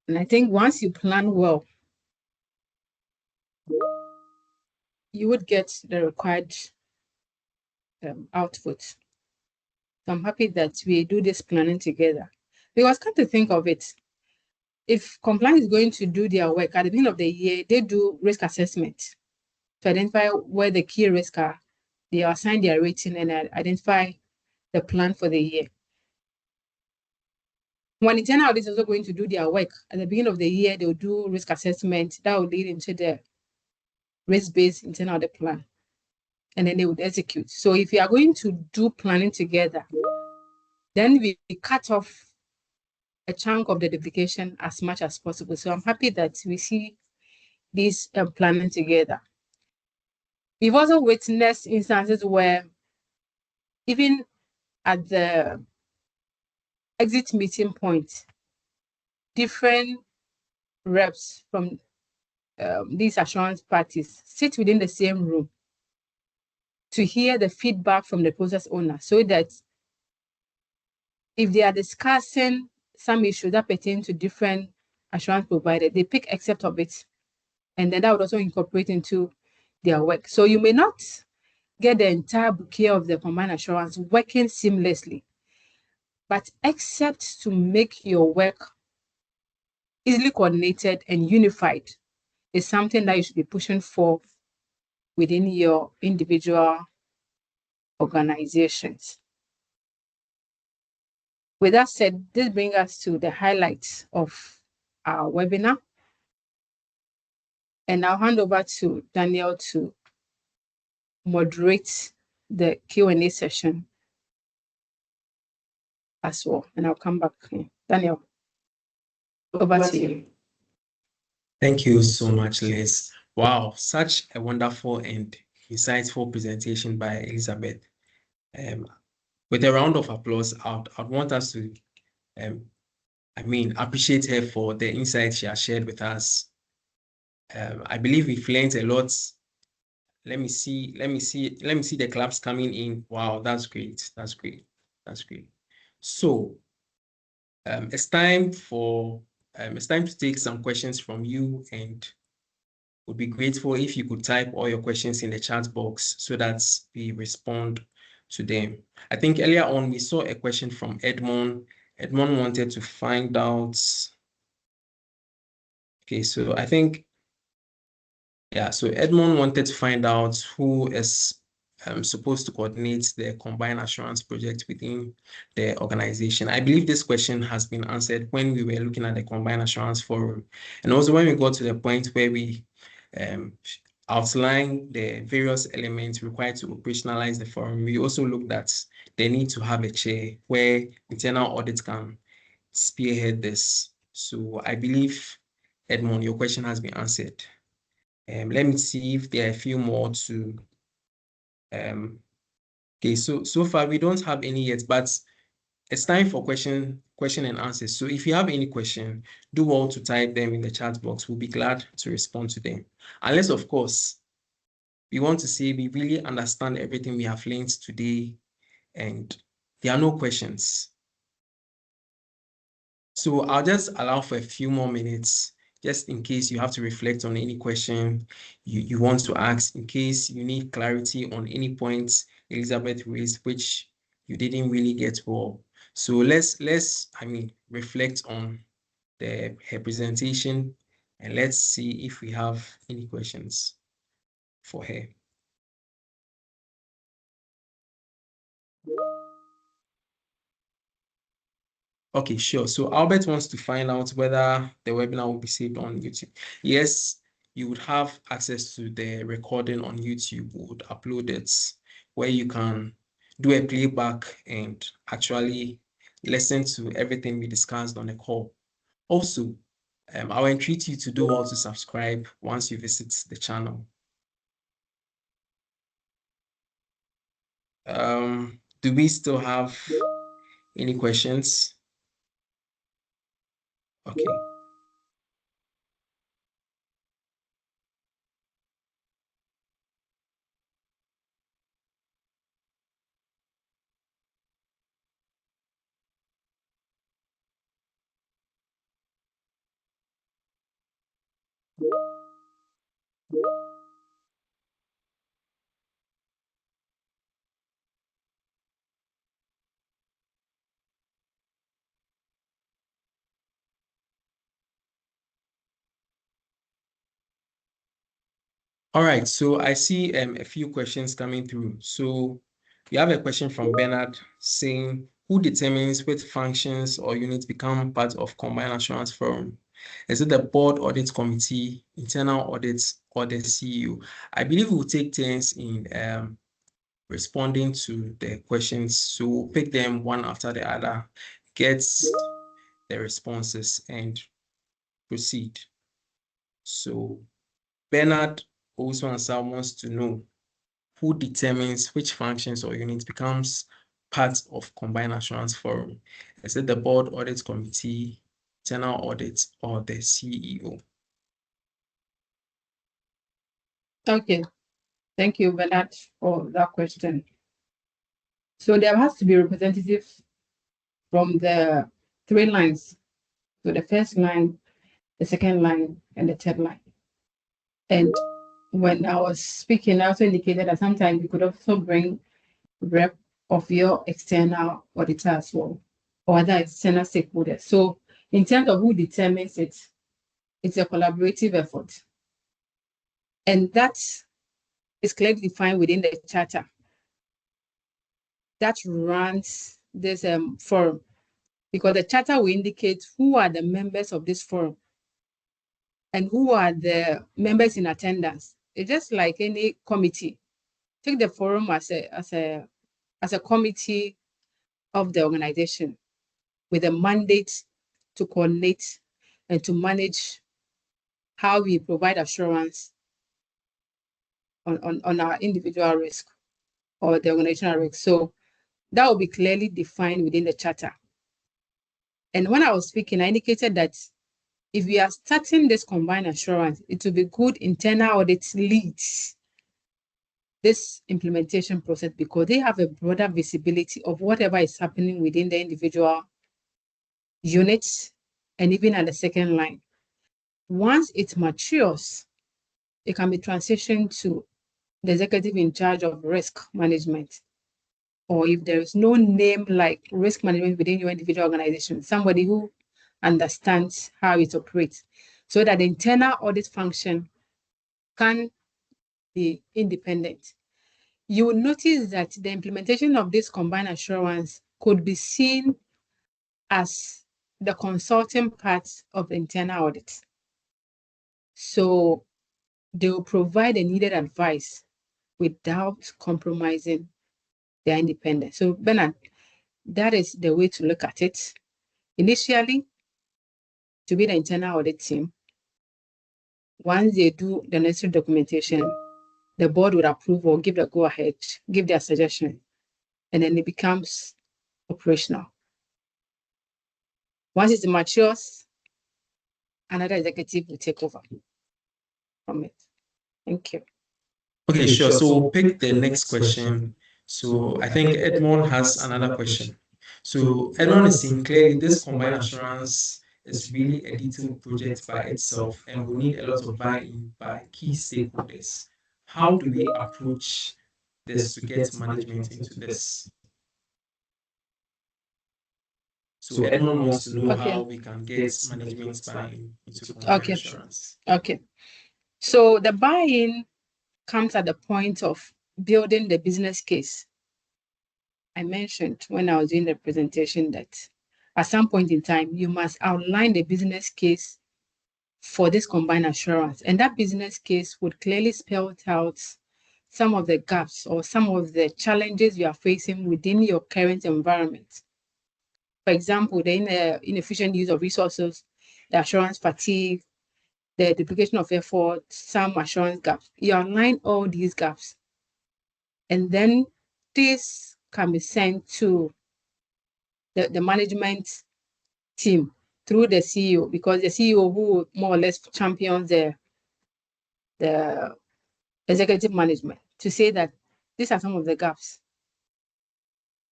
And I think once you plan well, you would get the required output. So I'm happy that we do this planning together. Because come to think of it, if compliance is going to do their work at the beginning of the year, they do risk assessment to identify where the key risks are. They assign their rating and identify the plan for the year. When internal audit is also going to do their work at the beginning of the year, they'll do risk assessment that will lead into the risk-based internal audit plan, and then they would execute. So if you are going to do planning together, then we cut off a chunk of the duplication as much as possible. So I'm happy that we see this planning together. We've also witnessed instances where even at the exit meeting point, different reps from these assurance parties sit within the same room to hear the feedback from the process owner, so that if they are discussing some issue that pertain to different assurance providers, they pick excerpt of it, and then that would also incorporate into their work. So you may not get the entire bouquet of the combined assurance working seamlessly, but except to make your work easily coordinated and unified is something that you should be pushing for within your individual organizations. With that said, this brings us to the highlights of our webinar. And I'll hand over to Daniel to moderate the Q&A session as well. And I'll come back. Daniel, over to you. Thank you so much, Liz. Wow, such a wonderful and insightful presentation by Elizabeth. With a round of applause, I'd want us to, appreciate her for the insights she has shared with us. I believe we've learned a lot. Let me see the claps coming in. Wow, that's great. That's great. That's great. So it's time to take some questions from you, and would be grateful if you could type all your questions in the chat box so that we respond to them. I think earlier on we saw a question from Edmond. Edmond wanted to find out. Okay, so I think, yeah, so Edmond wanted to find out who is supposed to coordinate the combined assurance project within the organization. I believe this question has been answered when we were looking at the combined assurance forum. And also when we got to the point where we outline the various elements required to operationalize the forum. We also looked at the need to have a chair where internal audit can spearhead this. So I believe, Edmond, your question has been answered. Let me see if there are a few more to. Okay, so far we don't have any yet, but it's time for question and answers. So if you have any question, do well to type them in the chat box. We'll be glad to respond to them. Unless, of course, we want to say we really understand everything we have learned today and there are no questions. So I'll just allow for a few more minutes, just in case you have to reflect on any question you want to ask, in case you need clarity on any points Elizabeth raised, which you didn't really get well. So let's reflect on her presentation and let's see if we have any questions for her. Okay, sure. So Albert wants to find out whether the webinar will be saved on YouTube. Yes, you would have access to the recording on YouTube. We would upload it where you can do a playback and actually listen to everything we discussed on the call. Also, I'll entreat you to do well to subscribe once you visit the channel. Do we still have any questions? Okay. All right, so I see a few questions coming through. So we have a question from Bernard saying, who determines which functions or units become part of combined assurance forum? Is it the board audit committee, internal audits, or the CEO? I believe we'll take turns in responding to the questions. So we'll pick them one after the other, get the responses, and proceed. So Bernard also wants to know who determines which functions or units becomes part of combined assurance forum. Is it the board audit committee, internal audit, or the CEO? Okay, thank you, Bernard, for that question. So there has to be representatives from the three lines. So the first line, the second line, and the third line. And when I was speaking, I also indicated that sometimes you could also bring rep of your external auditor as well, or other external stakeholders. So in terms of who determines it, it's a collaborative effort. And that is clearly defined within the charter that runs this forum, because the charter will indicate who are the members of this forum and who are the members in attendance. It's just like any committee. Take the forum as a committee of the organization with a mandate to coordinate and to manage how we provide assurance on our individual risk or the organizational risk. So that will be clearly defined within the charter. And when I was speaking, I indicated that if we are starting this combined assurance, it will be good internal audit leads this implementation process because they have a broader visibility of whatever is happening within the individual units and even at the second line. Once it matures, it can be transitioned to the executive in charge of risk management. Or if there is no name like risk management within your individual organization, somebody who understands how it operates, so that the internal audit function can be independent. You will notice that the implementation of this combined assurance could be seen as the consulting part of the internal audit. So they will provide the needed advice without compromising their independence. So, Bernard, that is the way to look at it. Initially, to be the internal audit team, once they do the necessary documentation, the board would approve or give the go-ahead, give their suggestion, and then it becomes operational. Once it matures, another executive will take over from it. Thank you. Okay, sure. So we'll pick the next question. So I think Edmond has another question. So Edmond is saying clearly this combined assurance is really a detailed project by itself and will need a lot of buy-in by key stakeholders. How do we approach this to get management into this? So Edmond wants to know how we can get management buy-in into combined assurance. Okay. So the buy-in comes at the point of building the business case. I mentioned when I was doing the presentation that at some point in time, you must outline the business case for this combined assurance. And that business case would clearly spell out some of the gaps or some of the challenges you are facing within your current environment. For example, the inefficient use of resources, the assurance fatigue, the duplication of effort, some assurance gaps. You outline all these gaps. And then this can be sent to the management team through the CEO, because the CEO who more or less champions the executive management to say that these are some of the gaps.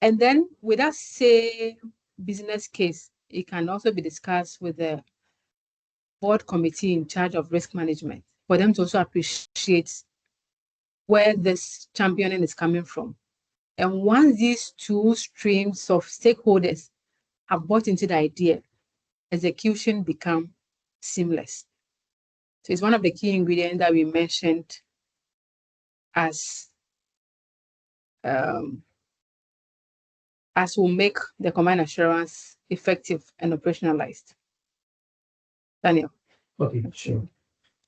And then with that same business case, it can also be discussed with the board committee in charge of risk management for them to also appreciate where this championing is coming from. And once these two streams of stakeholders have bought into the idea, execution becomes seamless. So it's one of the key ingredients that we mentioned as will make the combined assurance effective and operationalized. Daniel. Okay, sure.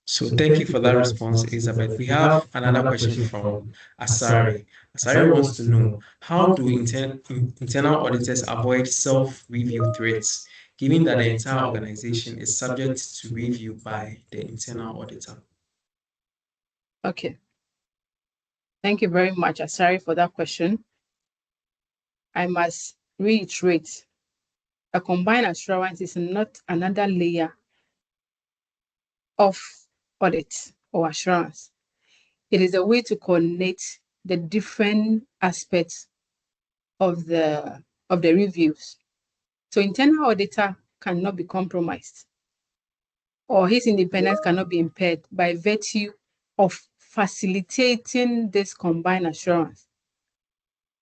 So thank you for that response, Elizabeth. We have another question from Asari. Asari wants to know, how do internal auditors avoid self-review threats, given that the entire organization is subject to review by the internal auditor? Okay. Thank you very much, Asari, for that question. I must reiterate, a combined assurance is not another layer of audit or assurance. It is a way to coordinate the different aspects of the reviews. So internal auditor cannot be compromised, or his independence cannot be impaired by virtue of facilitating this combined assurance.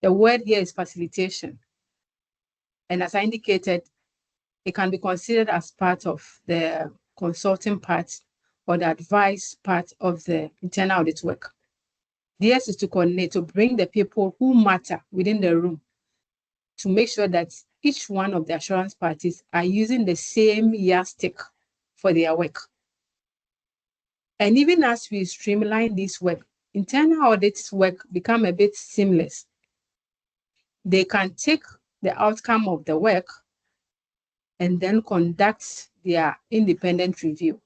The word here is facilitation. And as I indicated, it can be considered as part of the consulting part or the advice part of the internal audit work. This is to coordinate, to bring the people who matter within the room to make sure that each one of the assurance parties are using the same yardstick for their work. And even as we streamline this work, internal audit's work become a bit seamless. They can take the outcome of the work and then conduct their independent review.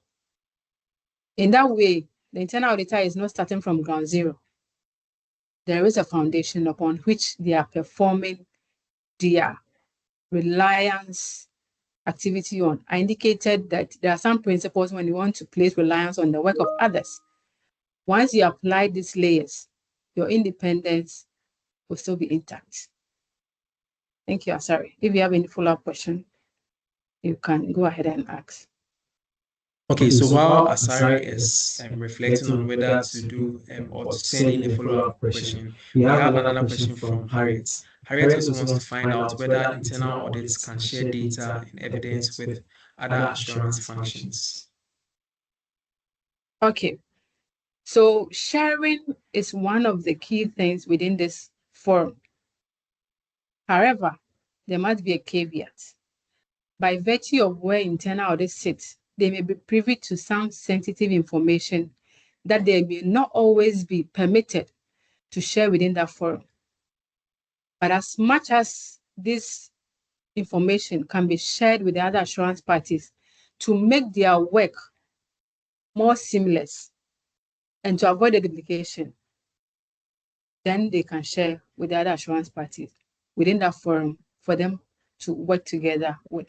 In that way, the internal auditor is not starting from ground zero. There is a foundation upon which they are performing their reliance activity on. I indicated that there are some principles when you want to place reliance on the work of others. Once you apply these layers, your independence will still be intact. Thank you, Asari. If you have any follow-up question, you can go ahead and ask. Okay, so while Asari is reflecting on whether to do or to send in a follow-up question, we have another question from Harriet. Harriet also wants to find out whether internal audits can share data and evidence with other assurance functions. Okay, so sharing is one of the key things within this forum. However, there must be a caveat. By virtue of where internal audit sits, they may be privy to some sensitive information that they may not always be permitted to share within that forum. But as much as this information can be shared with the other assurance parties to make their work more seamless and to avoid the duplication, then they can share with the other assurance parties within that forum for them to work together with.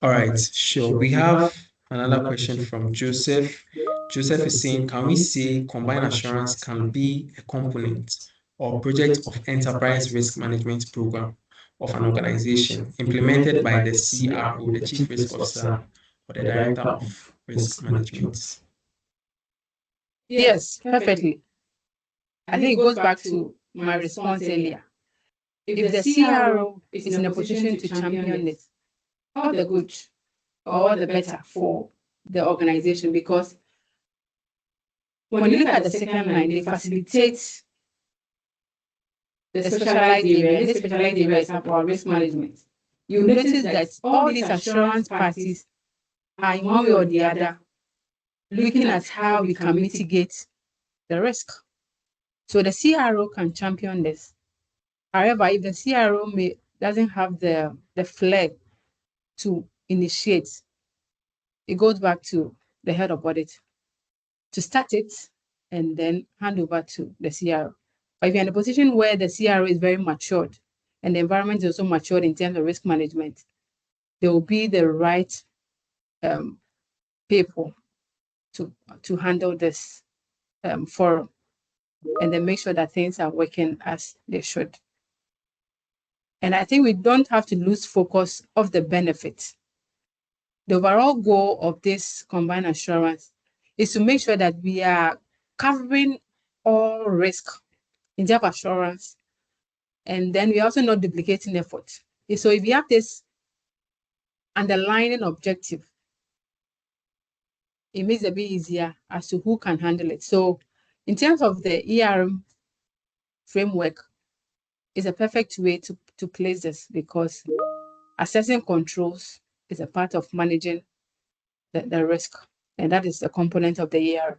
All right, sure. We have another question from Joseph. Joseph is saying, can we say combined assurance can be a component or project of enterprise risk management program of an organization implemented by the CRO, the Chief Risk Officer, or the Director of Risk Management? Yes, perfectly. I think it goes back to my response earlier. If the CRO is in a position to champion it, all the good or all the better for the organization, because when you look at the second line, they facilitate the specialized area, and this specialized area is about risk management. You notice that all these assurance parties are in one way or the other looking at how we can mitigate the risk. So the CRO can champion this. However, if the CRO doesn't have the flair to initiate, it goes back to the head of audit to start it and then hand over to the CRO. But if you're in a position where the CRO is very matured and the environment is also matured in terms of risk management, there will be the right people to handle this forum and then make sure that things are working as they should. And I think we don't have to lose focus of the benefits. The overall goal of this combined assurance is to make sure that we are covering all risk in terms of assurance, and then we're also not duplicating effort. So if you have this underlying objective, it makes it a bit easier as to who can handle it. So in terms of the ERM framework, it's a perfect way to place this, because assessing controls is a part of managing the risk, and that is a component of the ERM.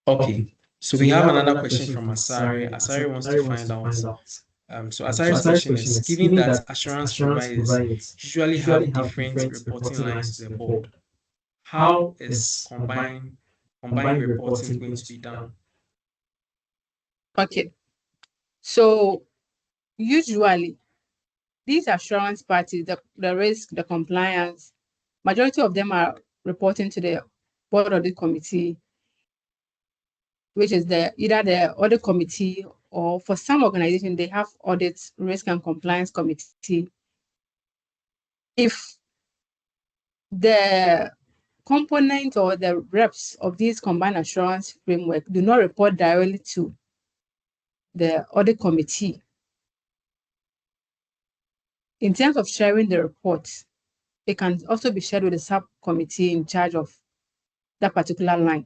Okay, so we have another question from Asari. Asari wants to find out. So Asari's question is, given that assurance providers usually have different reporting lines to the board, how is combined reporting going to be done? Okay, so usually these assurance parties, the risk, the compliance, majority of them are reporting to the board audit committee, which is either the audit committee, or for some organizations, they have audit, risk and compliance committee. If the component or the reps of these combined assurance framework do not report directly to the audit committee, in terms of sharing the reports, it can also be shared with the subcommittee in charge of that particular line.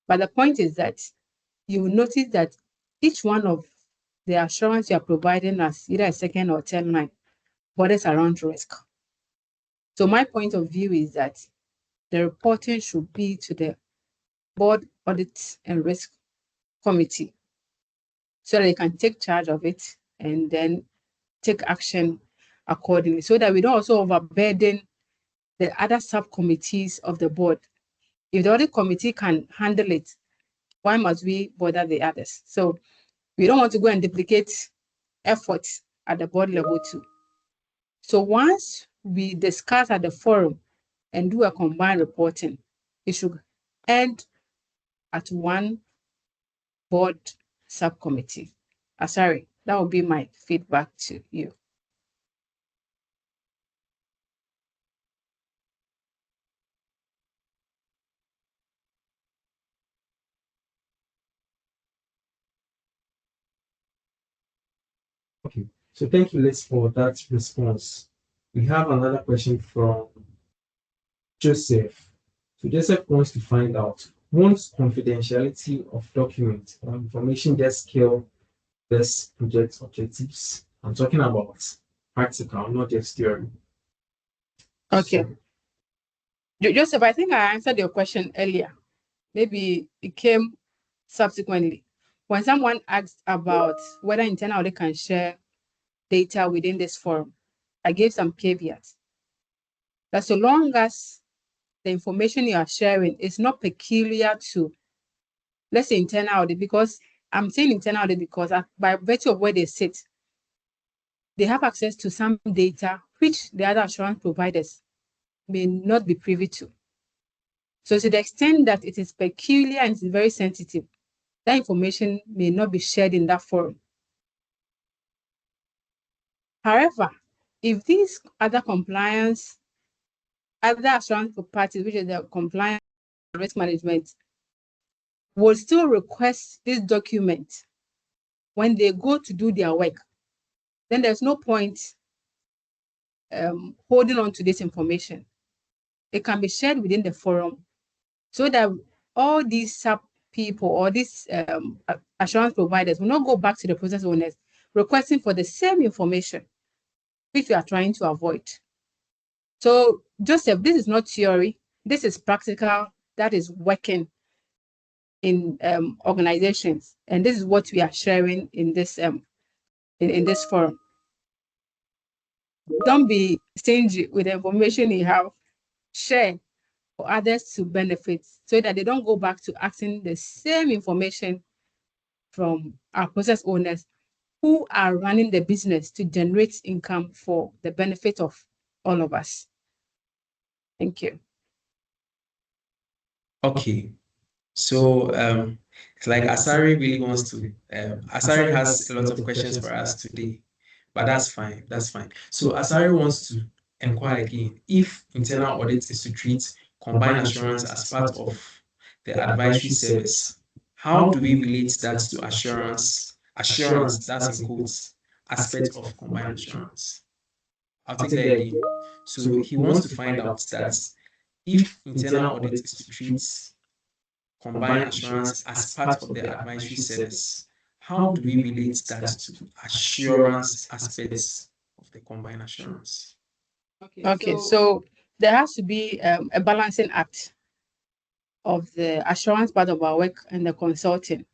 But the point is that you will notice that each one of the assurance you are providing as either a second or third line borders around risk. So my point of view is that the reporting should be to the board audit and risk committee so that they can take charge of it and then take action accordingly, so that we don't also overburden the other subcommittees of the board. If the audit committee can handle it, why must we bother the others? So we don't want to go and duplicate efforts at the board level too. So once we discuss at the forum and do a combined reporting, it should end at one board subcommittee. Sorry, that would be my feedback to you. Okay, so thank you, Les, for that response. We have another question from Joseph. So Joseph wants to find out, won't confidentiality of documents or information just kill this project objectives? I'm talking about practical, not just theory. Okay. Joseph, I think I answered your question earlier. Maybe it came subsequently. When someone asked about whether internal audit can share data within this forum, I gave some caveats. That so long as the information you are sharing is not peculiar to, let's say, internal audit, because I'm saying internal audit because by virtue of where they sit, they have access to some data which the other assurance providers may not be privy to. So to the extent that it is peculiar and it's very sensitive, that information may not be shared in that forum. However, if these other assurance parties, which is the compliance and risk management, will still request this document when they go to do their work, then there's no point holding on to this information. It can be shared within the forum so that all these sub people or these assurance providers will not go back to the process owners requesting for the same information, which we are trying to avoid. So, Joseph, this is not theory. This is practical that is working in organizations, and this is what we are sharing in this in this forum. Don't be stingy with the information you have. Share for others to benefit so that they don't go back to asking the same information from our process owners who are running the business to generate income for the benefit of all of us. Thank you. Okay. So it's like Asari really wants to, Asari has a lot of questions for us today, but that's fine. That's fine. So Asari wants to inquire again if internal audit is to treat combined assurance as part of the advisory service. How do we relate that to assurance that's in quotes, aspect of combined assurance? I'll take that again. So he wants to find out that if internal audit is to treat combined assurance as part of the advisory service, how do we relate that to assurance aspects of the combined assurance? Okay, so there has to be a balancing act of the assurance part of our work and the consulting.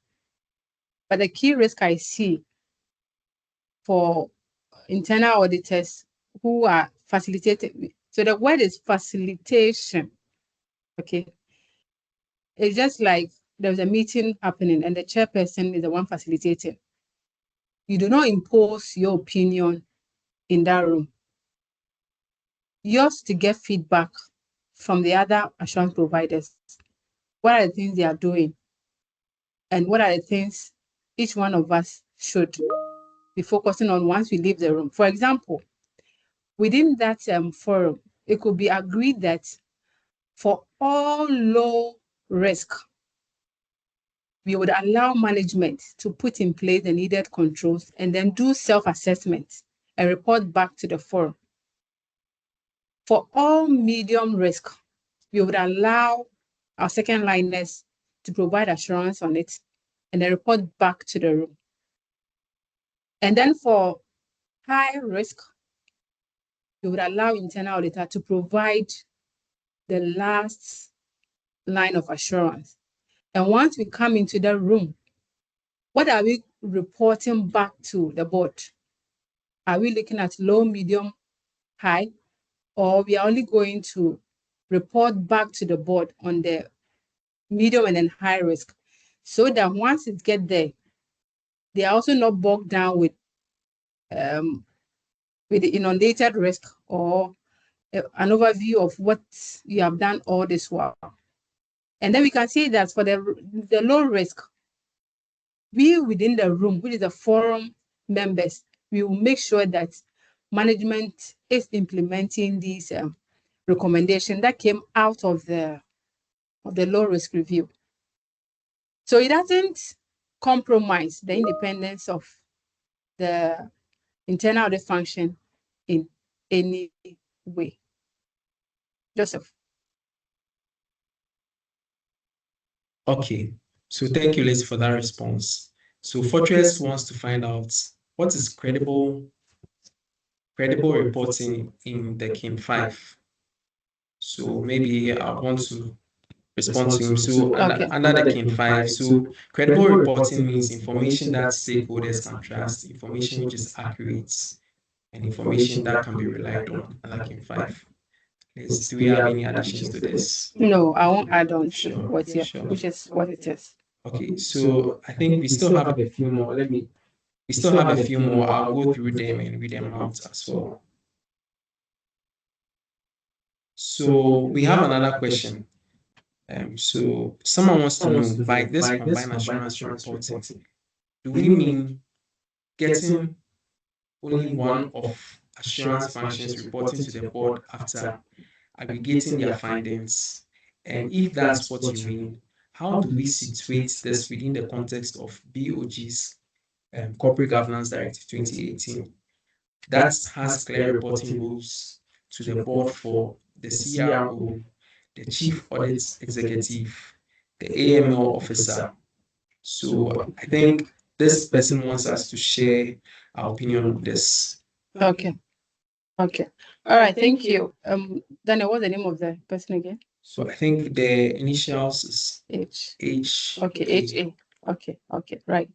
But the key risk I see for internal auditors who are facilitating, so the word is facilitation. Okay. It's just like there's a meeting happening and the chairperson is the one facilitating. You do not impose your opinion in that room. Yours to get feedback from the other assurance providers. What are the things they are doing? And what are the things each one of us should be focusing on once we leave the room? For example, within that forum, it could be agreed that for all low risk, we would allow management to put in place the needed controls and then do self-assessment and report back to the forum. For all medium risk, we would allow our second liners to provide assurance on it and then report back to the room. And then for high risk, we would allow internal auditor to provide the last line of assurance. And once we come into the room, what are we reporting back to the board? Are we looking at low, medium, high, or we are only going to report back to the board on the medium and then high risk, so that once it gets there, they are also not bogged down with the inundated risk or an overview of what you have done all this while. And then we can see that for the low risk, we within the room, which is the forum members, we will make sure that management is implementing these recommendations that came out of the low risk review. So it doesn't compromise the independence of the internal audit function in any way. Joseph. Okay, so thank you, Liz, for that response. So Fortress wants to find out what is credible reporting in the KIN 5. So maybe I want to respond to him. Okay. So under the King 5, so credible reporting means information that stakeholders can trust, information which is accurate, and information that can be relied on, under King 5. Do we have any additions to this? No, I won't add on to Sure, what's here, sure. which is what it is. Okay, so I think we still have a few more. we still have a few more. I'll go through them and read them out as well. So we have another question. So someone wants to know, by this combined assurance reporting, do we mean getting only one of assurance functions reporting to the board after aggregating their findings? And if that's what you mean, how do we situate this within the context of BOG's Corporate Governance Directive 2018 that has clear reporting rules to the board for the CRO, the Chief Audit Executive, the AML officer? So I think this person wants us to share our opinion on this. Okay. Okay. All right. Thank you. Daniel, what's the name of the person again? So I think the initials is H. H. Okay, HA. Okay, right.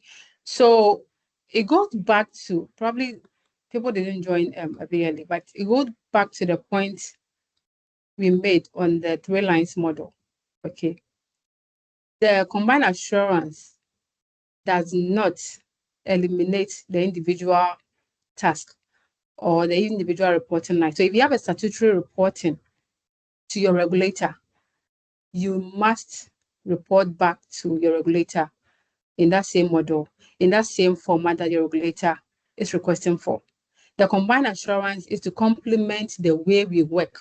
So it goes back to, probably people didn't join a bit early, but it goes back to the point we made on the 3 lines model. Okay. The combined assurance does not eliminate the individual task or the individual reporting line. So if you have a statutory reporting to your regulator, you must report back to your regulator in that same model, in that same format that your regulator is requesting for. The combined assurance is to complement the way we work.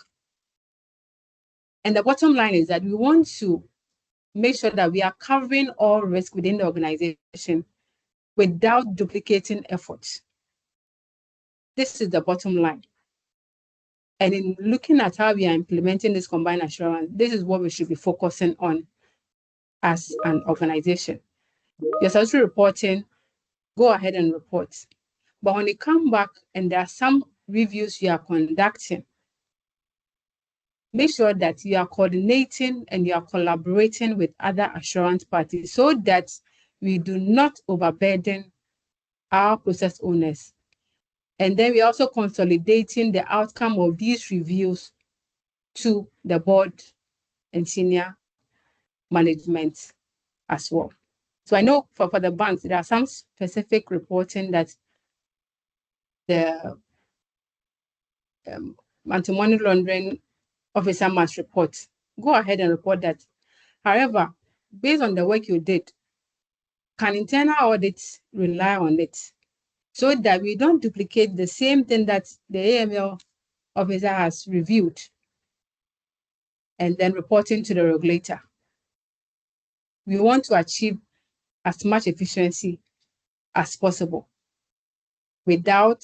And the bottom line is that we want to make sure that we are covering all risk within the organization without duplicating efforts. This is the bottom line. And in looking at how we are implementing this combined assurance, this is what we should be focusing on as an organization. Your statutory reporting, go ahead and report. But when you come back and there are some reviews you are conducting, make sure that you are coordinating and you are collaborating with other assurance parties so that we do not overburden our process owners. And then we're also consolidating the outcome of these reviews to the board and senior management as well. So I know for the banks, there are some specific reporting that the anti-money laundering officer must report. Go ahead and report that. However, based on the work you did, can internal audits rely on it so that we don't duplicate the same thing that the AML officer has reviewed and then reporting to the regulator? We want to achieve as much efficiency as possible without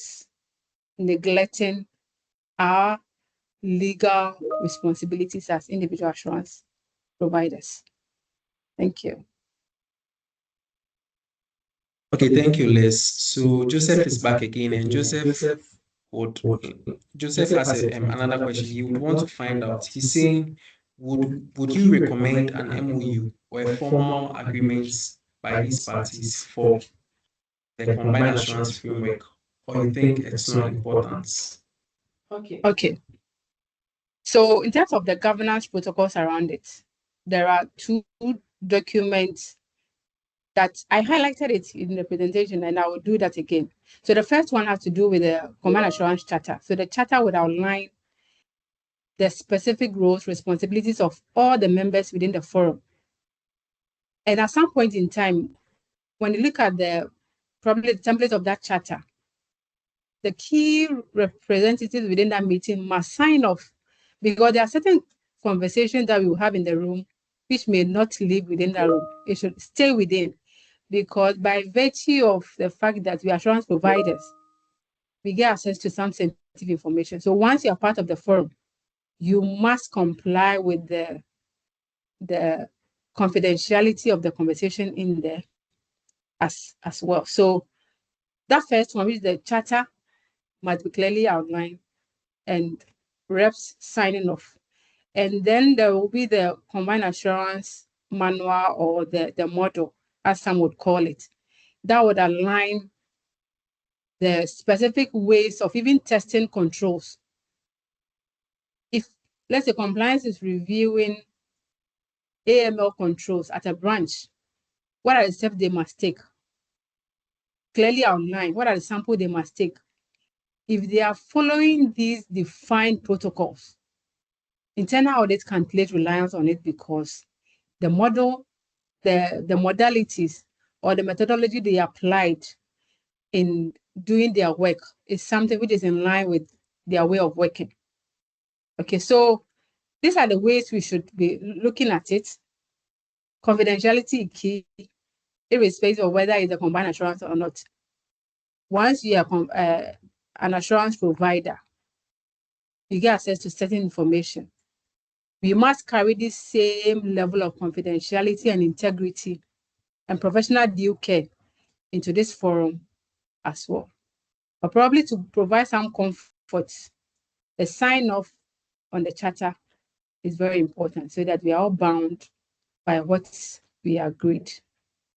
neglecting our legal responsibilities as individual assurance providers. Thank you. Okay, thank you, Liz. So Joseph is back again, and Joseph has another question. He would want to find out. He's saying, would you recommend an MOU or a formal agreement by these parties for the combined assurance framework, or you think it's not important? Okay. So in terms of the governance protocols around it, there are 2 documents that I highlighted it in the presentation, and I will do that again. So the first one has to do with the Command Assurance Charter. So the charter would outline the specific roles, responsibilities of all the members within the forum. And at some point in time, when you look at probably the template of that charter, the key representatives within that meeting must sign off, because there are certain conversations that we will have in the room which may not live within that room. It should stay within, because by virtue of the fact that we are assurance providers, we get access to some sensitive information. So once you are part of the forum, you must comply with the confidentiality of the conversation in there as well. So that first one, which is the charter, must be clearly outlined and reps signing off. And then there will be the combined assurance manual, or the model, as some would call it, that would align the specific ways of even testing controls. If, let's say, compliance is reviewing AML controls at a branch, what are the steps they must take? Clearly outline what are the samples they must take. If they are following these defined protocols, internal audit can place reliance on it, because the model, the modalities or the methodology they applied in doing their work is something which is in line with their way of working. Okay, so these are the ways we should be looking at it. Confidentiality is key, irrespective of whether it's a combined assurance or not. Once you are an assurance provider, you get access to certain information. We must carry this same level of confidentiality and integrity and professional due care into this forum as well. But probably to provide some comfort, a sign off on the charter is very important, so that we are all bound by what we agreed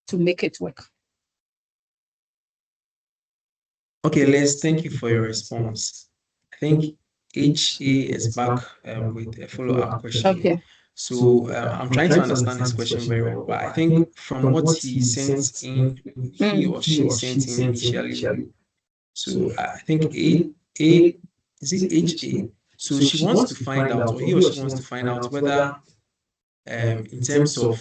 to make it work. Okay, Les, thank you for your response. I think HA is back with a follow-up question. Okay. So I'm trying to understand his question very well, but I think from what he sent in, he or she sent in initially. So I think A is it HA? So she wants to find out, or he or she wants to find out whether in terms of,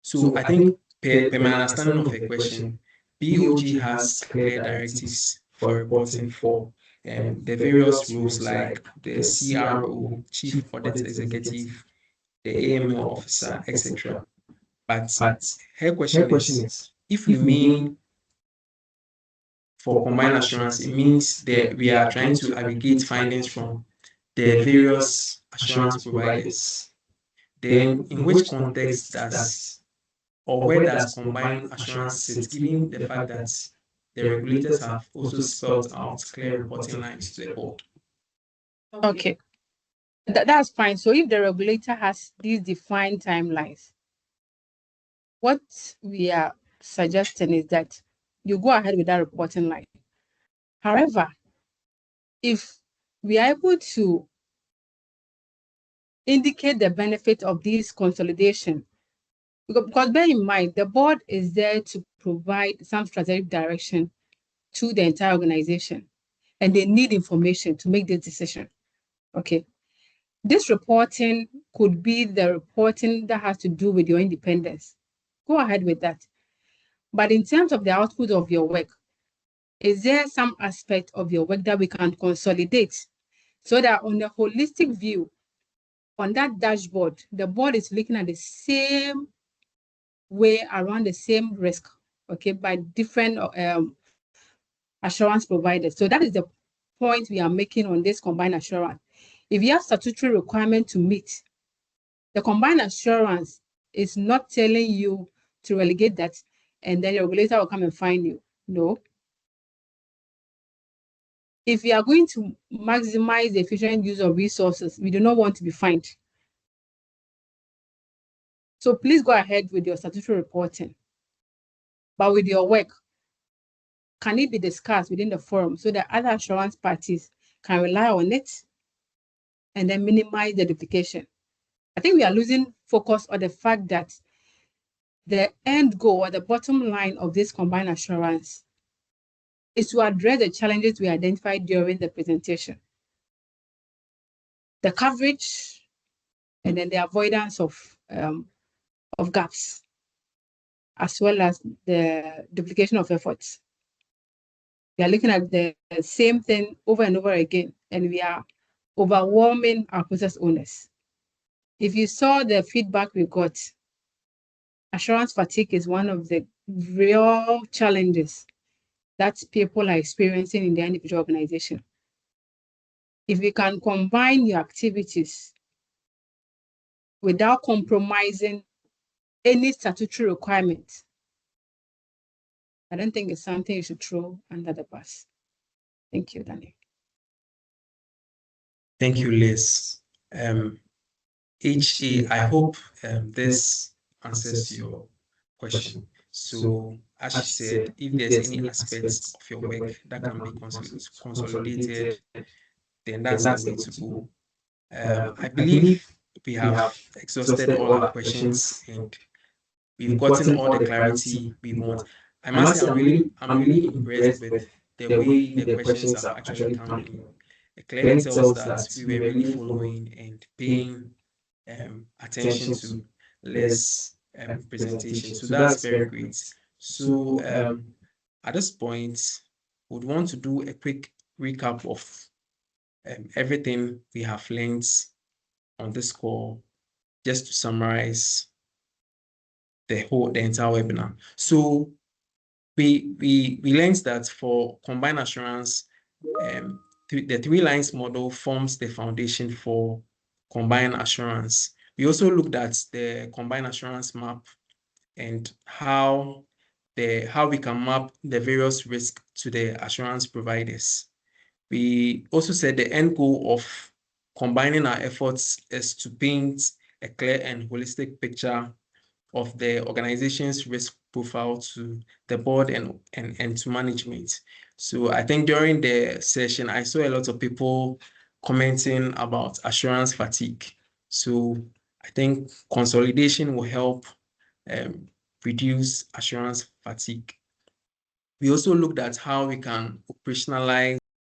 so I think per my understanding of her question, BOG has clear directives for reporting for the various roles like the CRO, Chief Audit Executive, the AML officer, etc. But her question is, if we mean for combined assurance, it means that we are trying to aggregate findings from the various assurance providers. Then in which context does, or where does combined assurance sit, given the fact that the regulators have also spelled out clear reporting lines to the board? Okay, that's fine. So if the regulator has these defined timelines, what we are suggesting is that you go ahead with that reporting line. However, if we are able to indicate the benefit of this consolidation, because bear in mind, the board is there to provide some strategic direction to the entire organization, and they need information to make this decision. Okay. This reporting could be the reporting that has to do with your independence. Go ahead with that. But in terms of the output of your work, is there some aspect of your work that we can consolidate, so that on the holistic view, on that dashboard, the board is looking at the same way around the same risk, okay, by different assurance providers. So that is the point we are making on this combined assurance. If you have statutory requirement to meet, the combined assurance is not telling you to relegate that and then your regulator will come and find you. No. If you are going to maximize the efficient use of resources, we do not want to be fined. So please go ahead with your statutory reporting. But with your work, can it be discussed within the forum so that other assurance parties can rely on it and then minimize the duplication? I think we are losing focus on the fact that the end goal or the bottom line of this combined assurance is to address the challenges we identified during the presentation. The coverage and then the avoidance of gaps, as well as the duplication of efforts. We are looking at the same thing over and over again, and we are overwhelming our process owners. If you saw the feedback we got, assurance fatigue is one of the real challenges that people are experiencing in their individual organization. If we can combine your activities without compromising any statutory requirement, I don't think it's something you should throw under the bus. Thank you, Danny. Thank you, Liz. HA, I hope this answers your question. So, as she said, if there's any aspects of your work that can be consolidated, then that's the way to go. I believe we have exhausted all our questions and we've gotten all the clarity we want. I must say, I'm really impressed with the way the questions have actually come in. It clearly tells that we were really following and paying attention to less presentation. So that's very great. So at this point, would want to do a quick recap of everything we have learned on this call, just to summarize the entire webinar. So we learned that for combined assurance, the 3 lines model forms the foundation for combined assurance. We also looked at the combined assurance map and how we can map the various risks to the assurance providers. We also said the end goal of combining our efforts is to paint a clear and holistic picture of the organization's risk profile to the board and to management. So I think during the session, I saw a lot of people commenting about assurance fatigue. So I think consolidation will help reduce assurance fatigue. We also looked at how we can operationalize